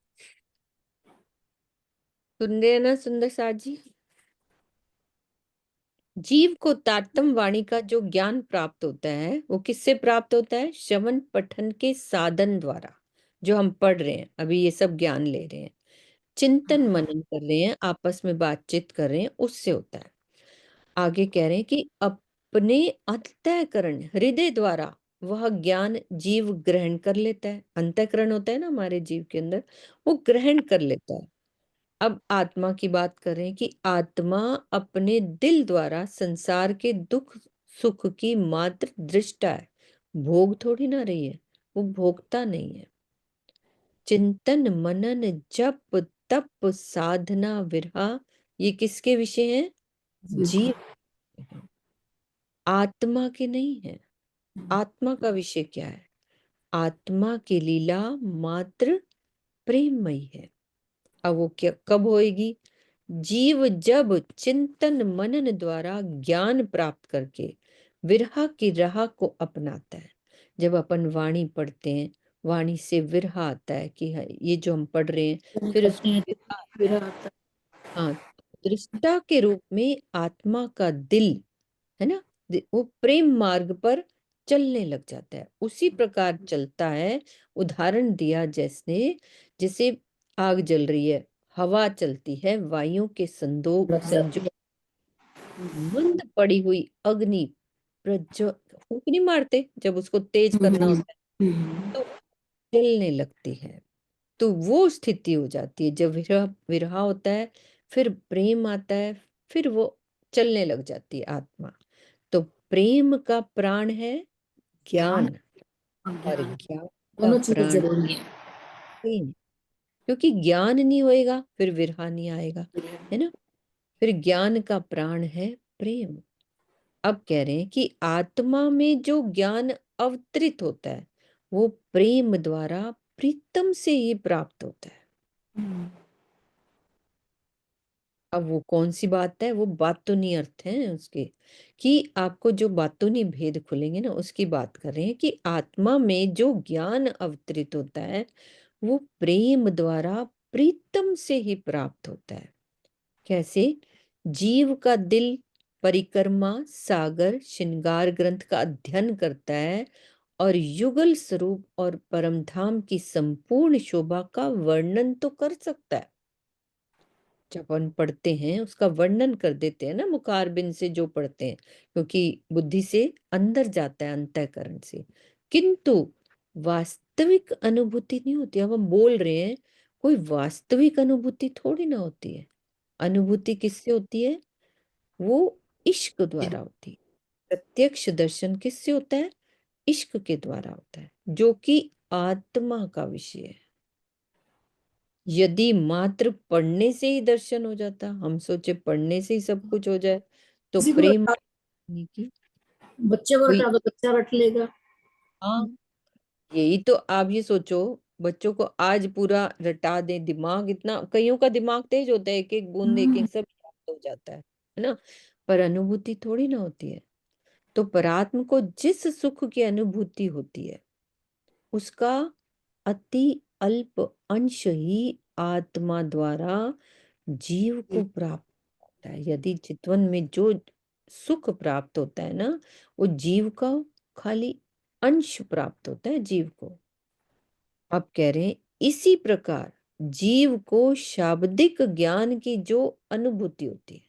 सुन रहे हैं ना सुंदर साथ जी। जीव को तारतम वाणी का जो ज्ञान प्राप्त होता है वो किससे प्राप्त होता है? श्रवण पठन के साधन द्वारा। जो हम पढ़ रहे हैं अभी, ये सब ज्ञान ले रहे हैं, चिंतन मनन कर रहे हैं, आपस में बातचीत कर रहे हैं, उससे होता है। आगे कह रहे हैं कि अपने अंतःकरण हृदय द्वारा वह ज्ञान जीव ग्रहण कर लेता है। अंतःकरण होता है ना हमारे जीव के अंदर, वो ग्रहण कर लेता है। अब आत्मा की बात करें कि आत्मा अपने दिल द्वारा संसार के दुख सुख की मात्र दृष्टा है, भोग थोड़ी ना रही है, वो भोगता नहीं है। चिंतन मनन जप तप साधना विरहा, ये किसके विषय हैं? जीव के हैं, आत्मा के नहीं है। आत्मा का विषय क्या है? आत्मा की लीला मात्र प्रेममयी है। अब वो क्या कब होएगी? जीव जब चिंतन मनन द्वारा ज्ञान प्राप्त करके विरह की राह को अपनाता है। जब अपन वाणी पढ़ते हैं, वाणी से विरह आता है कि हाँ, ये जो हम पढ़ रहे हैं, फिर करते हैं उसमें तो विरह आता हाँ, दृष्टा के रूप में आत्मा का दिल है ना, वो प्रेम मार्ग पर चलने लग जाता है, उसी प्रकार चलता है। उदाहरण दिया जैसे जैसे आग जल रही है, हवा चलती है, वायुओं के संयोग मंद पड़ी हुई अग्नि प्रज्वल फूंक नहीं मारते जब उसको तेज करना है। होता है, तो जलने लगती है। तो वो स्थिति हो जाती है जब विरह विरह होता है, फिर प्रेम आता है, फिर वो चलने लग जाती है आत्मा। तो प्रेम का प्राण है ज्ञान ज्ञान, और और ज्ञान ज्ञान का दोनों चीजें प्राण जरूरी है। प्रेम। क्योंकि ज्ञान नहीं होएगा फिर विरह नहीं आएगा, है ना। फिर ज्ञान का प्राण है प्रेम। अब कह रहे हैं कि आत्मा में जो ज्ञान अवतरित होता है वो प्रेम द्वारा प्रीतम से ही प्राप्त होता है। अब वो कौन सी बात है? वो बातूनी अर्थ है उसके, कि आपको जो बातूनी भेद खुलेंगे ना उसकी बात कर रहे हैं कि आत्मा में जो ज्ञान अवतरित होता है वो प्रेम द्वारा प्रीतम से ही प्राप्त होता है। कैसे? जीव का दिल परिक्रमा सागर श्रृंगार ग्रंथ का अध्ययन करता है और युगल स्वरूप और परमधाम की संपूर्ण शोभा का वर्णन तो कर सकता है। जब अपन पढ़ते हैं उसका वर्णन कर देते हैं ना, मुखारबिंद से जो पढ़ते हैं, क्योंकि बुद्धि से अंदर जाता है अंतःकरण से, किंतु वास्तविक अनुभूति नहीं होती। अब हम बोल रहे हैं, कोई वास्तविक अनुभूति थोड़ी ना होती है। अनुभूति किससे होती है? वो इश्क द्वारा होती है। प्रत्यक्ष दर्शन किससे होता है? इश्क के द्वारा होता है, जो कि आत्मा का विषय है। यदि मात्र पढ़ने से ही दर्शन हो जाता, हम सोचे पढ़ने से ही सब कुछ हो जाए, तो किसी को प्रेम रटा, की बच्चे को कोई। रटा दो बच्चा रट लेगा। हाँ, यही तो आप ये सोचो, बच्चों को आज पूरा रटा दे, दिमाग इतना, कईयों का दिमाग तेज होता है, एक एक बूंद एक एक सब याद हो जाता है ना, पर अनुभूति थोड़ी ना होती है। तो परात्म को जिस सुख की अनुभूति होती है उसका अति अल्प अंश ही आत्मा द्वारा जीव को प्राप्त होता है। यदि चितवन में जो सुख प्राप्त होता है ना, वो जीव का खाली अंश प्राप्त होता है जीव को। अब कह रहे हैं इसी प्रकार जीव को शाब्दिक ज्ञान की जो अनुभूति होती है,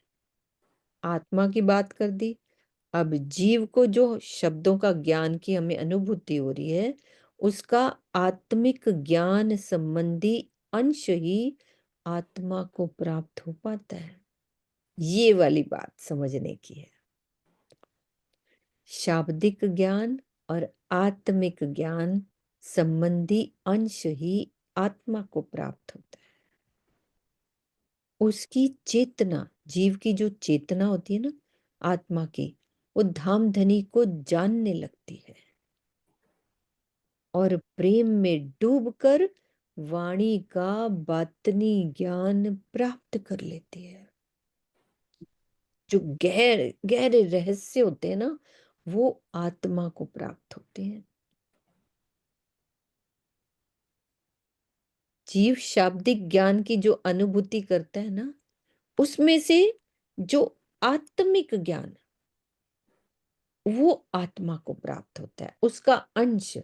आत्मा की बात कर दी, अब जीव को जो शब्दों का ज्ञान की हमें अनुभूति हो रही है, उसका आत्मिक ज्ञान संबंधी अंश ही आत्मा को प्राप्त हो पाता है। ये वाली बात समझने की है। शाब्दिक ज्ञान और आत्मिक ज्ञान संबंधी अंश ही आत्मा को प्राप्त होता है। उसकी चेतना, जीव की जो चेतना होती है ना आत्मा की, वो धाम धनी को जानने लगती है और प्रेम में डूबकर वाणी का बातनी ज्ञान प्राप्त कर लेती है। जो गहरे गहरे रहस्य होते हैं ना, वो आत्मा को प्राप्त होते हैं। जीव शाब्दिक ज्ञान की जो अनुभूति करता है ना, उसमें से जो आत्मिक ज्ञान वो आत्मा को प्राप्त होता है। उसका अंश,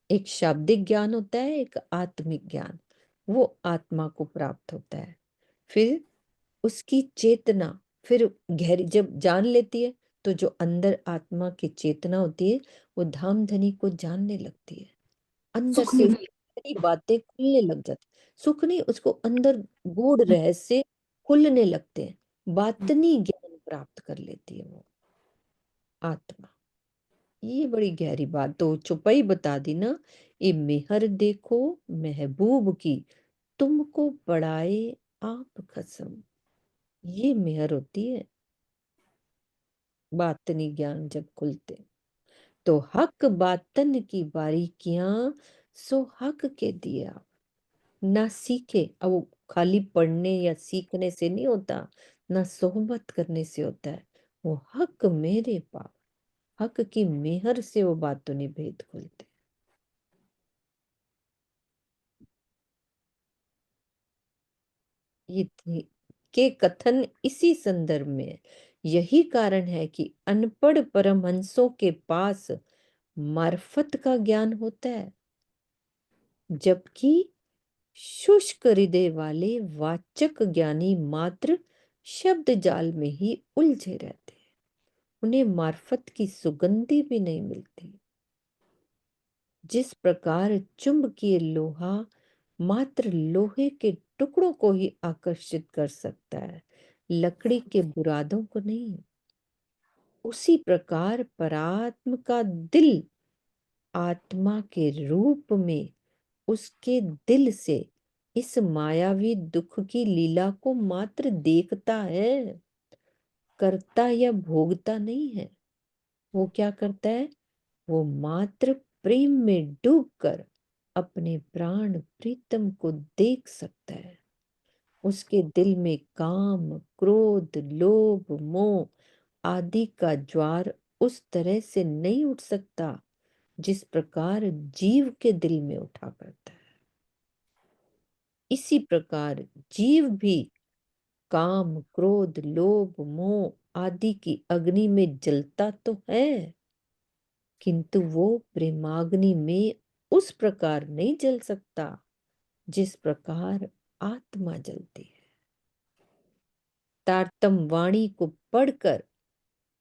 एक शाब्दिक ज्ञान होता है, एक आत्मिक ज्ञान, वो आत्मा को प्राप्त होता है। फिर उसकी चेतना फिर गहरी जब जान लेती है, तो जो अंदर आत्मा की चेतना होती है वो धाम धनी को जानने लगती है। अंदर सुख से में सारी बातें खुलने लग जाती। सुख नहीं, उसको अंदर गूढ़ रहस्य खुलने लगते हैं। बातनी ज्ञान प्राप्त कर लेती है वो आत्मा। ये बड़ी गहरी बात तो चौपाई बता दी ना। ये मेहर देखो महबूब की, तुमको पढ़ाए आप कसम। ये मेहर होती है बातनी ज्ञान जब खुलते। तो हक बातन की बारीकियां सो हक के दिया ना सीखे। अब वो खाली पढ़ने या सीखने से नहीं होता, ना सोहबत करने से होता है। वो हक मेरे पास, हक की मेहर से वो बातों ने भेद खुलते। ये के कथन इसी संदर्भ में है। यही कारण है कि अनपढ़ परमहंसों के पास मार्फत का ज्ञान होता है, जबकि शुष्क हृदय वाले वाचक ज्ञानी मात्र शब्द जाल में ही उलझे रहते हैं। उन्हें मार्फत की सुगंधी भी नहीं मिलती। जिस प्रकार चुंबकीय लोहा मात्र लोहे के टुकड़ों को ही आकर्षित कर सकता है, लकड़ी के बुरादों को नहीं, उसी प्रकार परात्म का दिल आत्मा के रूप में उसके दिल से इस मायावी दुख की लीला को मात्र देखता है, करता या भोगता नहीं है। वो क्या करता है? वो मात्र प्रेम में डूबकर अपने प्राण प्रीतम को देख सकता है। उसके दिल में काम, क्रोध, लोभ, मोह आदि का ज्वार उस तरह से नहीं उठ सकता जिस प्रकार जीव के दिल में उठा करता है। इसी प्रकार जीव भी काम, क्रोध, लोभ, मोह आदि की अग्नि में जलता तो है, किंतु वो प्रेमाग्नि में उस प्रकार नहीं जल सकता जिस प्रकार आत्मा जलती है। तारतम वाणी को पढ़कर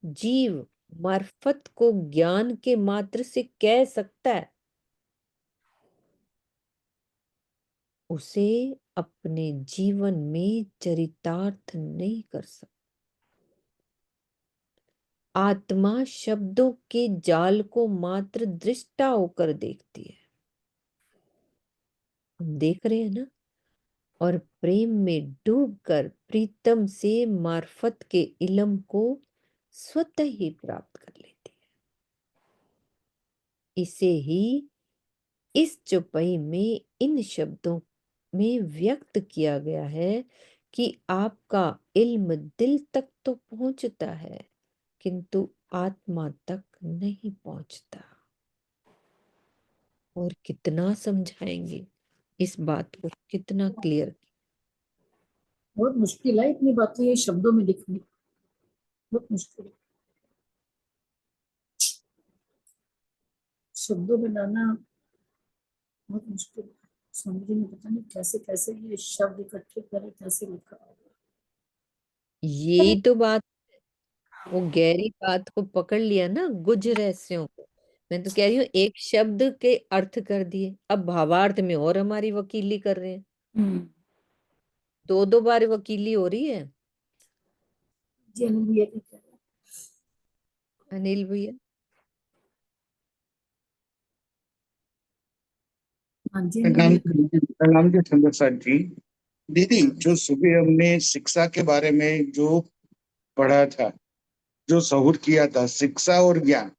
जीव मार्फत को ज्ञान के मात्र से कह सकता है, उसे अपने जीवन में चरितार्थ नहीं कर सकता। आत्मा शब्दों के जाल को मात्र दृष्टा होकर देखती है, हम देख रहे हैं ना, और प्रेम में डूबकर प्रीतम से मार्फत के इलम को स्वतः ही प्राप्त कर लेती है। इसे ही इस चौपाई में इन शब्दों में व्यक्त किया गया है कि आपका इल्म दिल तक तो पहुंचता है, किंतु आत्मा तक नहीं पहुंचता। और कितना समझाएंगे इस बात को, कितना क्लियर। बहुत मुश्किल है इतनी बातें ये शब्दों में लिखनी, बहुत मुश्किल है शब्दों में लाना, बहुत मुश्किल है। समझ में पता नहीं कैसे कैसे ये शब्द इकट्ठे करे, कैसे लिखा होगा। यही तो बात, वो गहरी बात को पकड़ लिया ना, गुज रहस्यों को। मैं तो कह रही हूँ एक शब्द के अर्थ कर दिए, अब भावार्थ में और हमारी वकीली कर रहे हैं। हम्म। दो दो बार वकीली हो रही है। जी अनिल भैया क्या कह रहे हैं? अनिल भैया हाँ जी अनिल प्रणाम भैया। प्रणाम जी सुंदर सर जी। दीदी, जो सुबह हमने शिक्षा के बारे में जो पढ़ा था, जो सहूर किया था, शिक्षा और ज्ञान,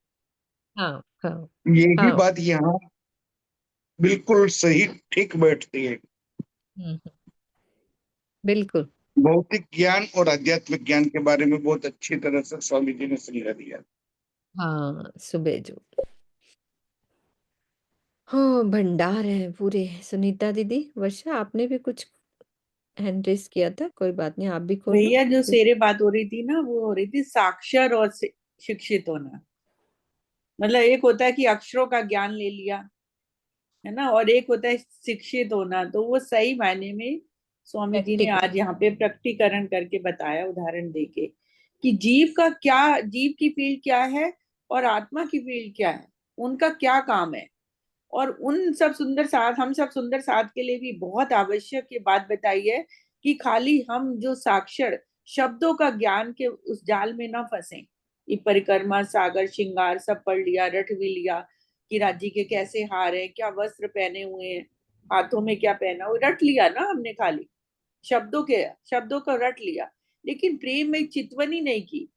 हाँ हाँ यही हाँ। बात यहाँ बिल्कुल सही ठीक बैठती है। हम्म, बिल्कुल। भौतिक ज्ञान और आध्यात्मिक ज्ञान के बारे में बहुत अच्छी तरह से स्वामी जी ने समझा दिया। हाँ सुबह जो, हाँ भंडार है पूरे। सुनीता दीदी, वर्षा आपने भी कुछ हैंड रेस किया था, कोई बात नहीं, आप भी खोल लो। भैया जो शेरे बात हो रही थी ना, वो हो रही थी साक्षर और शिक्षित होना। मतलब एक होता है कि अक्षरों का ज्ञान ले लिया, है ना, और एक होता है शिक्षित होना। तो वो सही मायने में स्वामी जी ने प्रैक्टिकल। आज यहाँ पे प्रकटीकरण करके बताया, उदाहरण देके, कि जीव का क्या, जीव की फील्ड क्या है और आत्मा की फील्ड क्या है, उनका क्या काम है। और उन सब सुंदर साथ, हम सब सुंदर साथ के लिए भी बहुत आवश्यक ये बात बताई है कि खाली हम जो साक्षर शब्दों का ज्ञान के उस जाल में ना फंसे। ये परिक्रमा, सागर, श्रृंगार सब पढ़ लिया, रट भी लिया कि राज्य के कैसे हार है, क्या वस्त्र पहने हुए हैं, हाथों में क्या पहना, वो रट लिया ना हमने, खाली शब्दों को रट लिया, लेकिन प्रेम में चितवनी नहीं की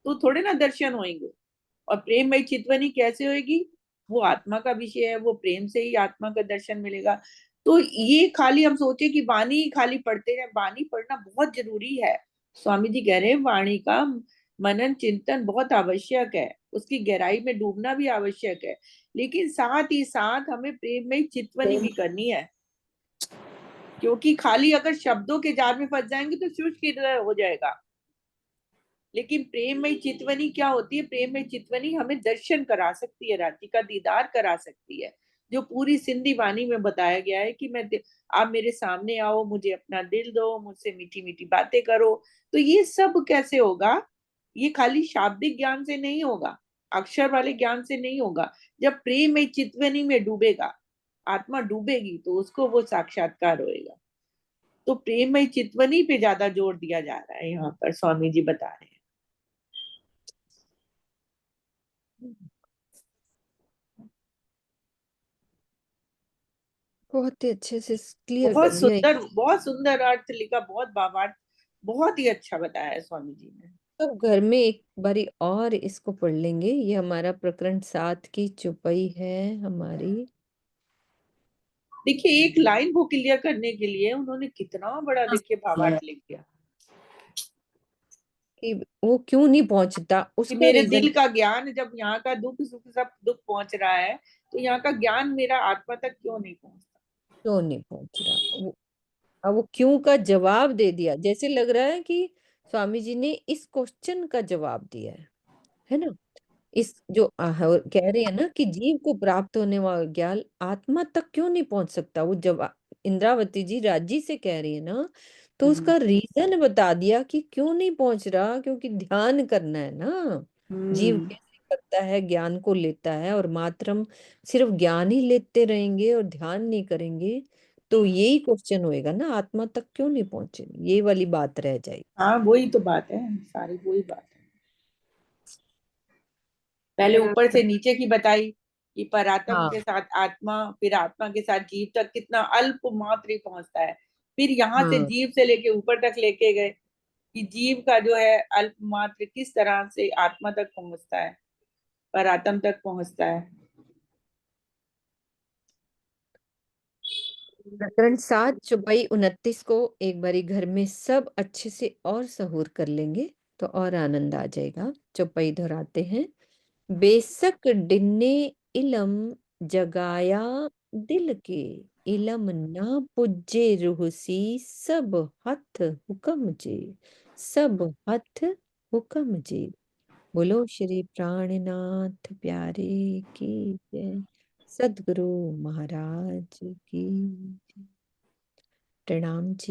तो थोड़े ना दर्शन होंगे। और प्रेम में चितवनी कैसे होगी? वो आत्मा का विषय है, वो प्रेम से ही आत्मा का दर्शन मिलेगा। तो ये खाली हम सोचे कि वाणी ही खाली पढ़ते हैं, वाणी पढ़ना बहुत जरूरी है। स्वामी जी कह रहे हैं वाणी का मनन चिंतन बहुत आवश्यक है, उसकी गहराई में डूबना भी आवश्यक है, लेकिन साथ ही साथ हमें प्रेम में चितवनी भी करनी है। क्योंकि खाली अगर शब्दों के जाल में फंस जाएंगे तो शुष्क की तरह हो जाएगा। लेकिन प्रेम में चितवनी क्या होती है? प्रेम में चितवनी हमें दर्शन करा सकती है, रात्रि का दीदार करा सकती है, जो पूरी सिंधी वाणी में बताया गया है कि आप मेरे सामने आओ, मुझे अपना दिल दो, मुझसे मीठी मीठी बातें करो। तो ये सब कैसे होगा? ये खाली शाब्दिक ज्ञान से नहीं होगा, अक्षर वाले ज्ञान से नहीं होगा। जब प्रेम में चितवनी में डूबेगा, आत्मा डूबेगी, तो उसको वो साक्षात्कार होएगा। तो प्रेम में चितवनी पे ज्यादा जोर दिया जा रहा है, यहाँ पर स्वामी जी बता रहे हैं। बहुत ही अच्छे से क्लियर कर दिया। बहुत सुंदर अर्थ लिखा, बहुत भावार्थ, बहुत ही अच्छा बताया है स्वामी जी ने। तो घर में एक बारी और इसको पढ़ लेंगे। ये हमारा प्रकरण 7 की चौपाई है हमारी। देखिए, एक लाइन को क्लियर करने के लिए उन्होंने कितना बड़ा, देखिए, भावार्थ लिख दिया कि वो क्यों नहीं पहुंचता, कि उसका मेरे रीजन दिल का ज्ञान, जब यहाँ का दुख सुख सब दुख पहुंच रहा है, तो यहाँ का ज्ञान मेरा आत्मा तक क्यों नहीं पहुंचता। क्यों नहीं पहुंच रहा। अब वो क्यों का जवाब दे दिया, जैसे लग रहा है कि स्वामी जी ने इस क्वेश्चन का जवाब दिया है ना। इस जो कह रहे हैं ना कि जीव को प्राप्त होने वाला ज्ञान आत्मा तक क्यों नहीं पहुंच सकता, वो जवाब इंद्रावती जी राजी से कह रही है ना, तो हम्म। उसका रीजन बता दिया कि क्यों नहीं पहुंच रहा, क्योंकि ध्यान करना है ना। जीव हम्म। कैसे करता है, ज्ञान को लेता है, और मात्र हम सिर्फ ज्ञान ही लेते रहेंगे और ध्यान नहीं करेंगे, तो यही क्वेश्चन होएगा ना, आत्मा तक क्यों नहीं पहुंचे, ये वाली बात रह जाएगी। हाँ, वही तो बात है, सारी वही बात है। पहले ऊपर से नीचे की बताई कि परात्म हाँ के साथ आत्मा, फिर आत्मा के साथ जीव तक कितना अल्प मात्र ही पहुंचता है। फिर यहाँ से हाँ। जीव से लेके ऊपर तक लेके गए कि जीव का जो है अल्प मात्र किस तरह से आत्मा तक पहुंचता है, परात्म तक पहुंचता है। प्रकरण 7 चौपाई 29 को एक बारी घर में सब अच्छे से और सहूर कर लेंगे तो और आनंद आ जाएगा। चौपाई दोहराते हैं। बेशक डिन्ने इलम जगाया दिल के, इलम ना पुज्जे रूह सी, सब हथ हुक्म जे, सब हथ हुक्म जे। बोलो श्री प्राणनाथ प्यारे की जय। सदगुरु महाराज की जय। प्रणाम जी।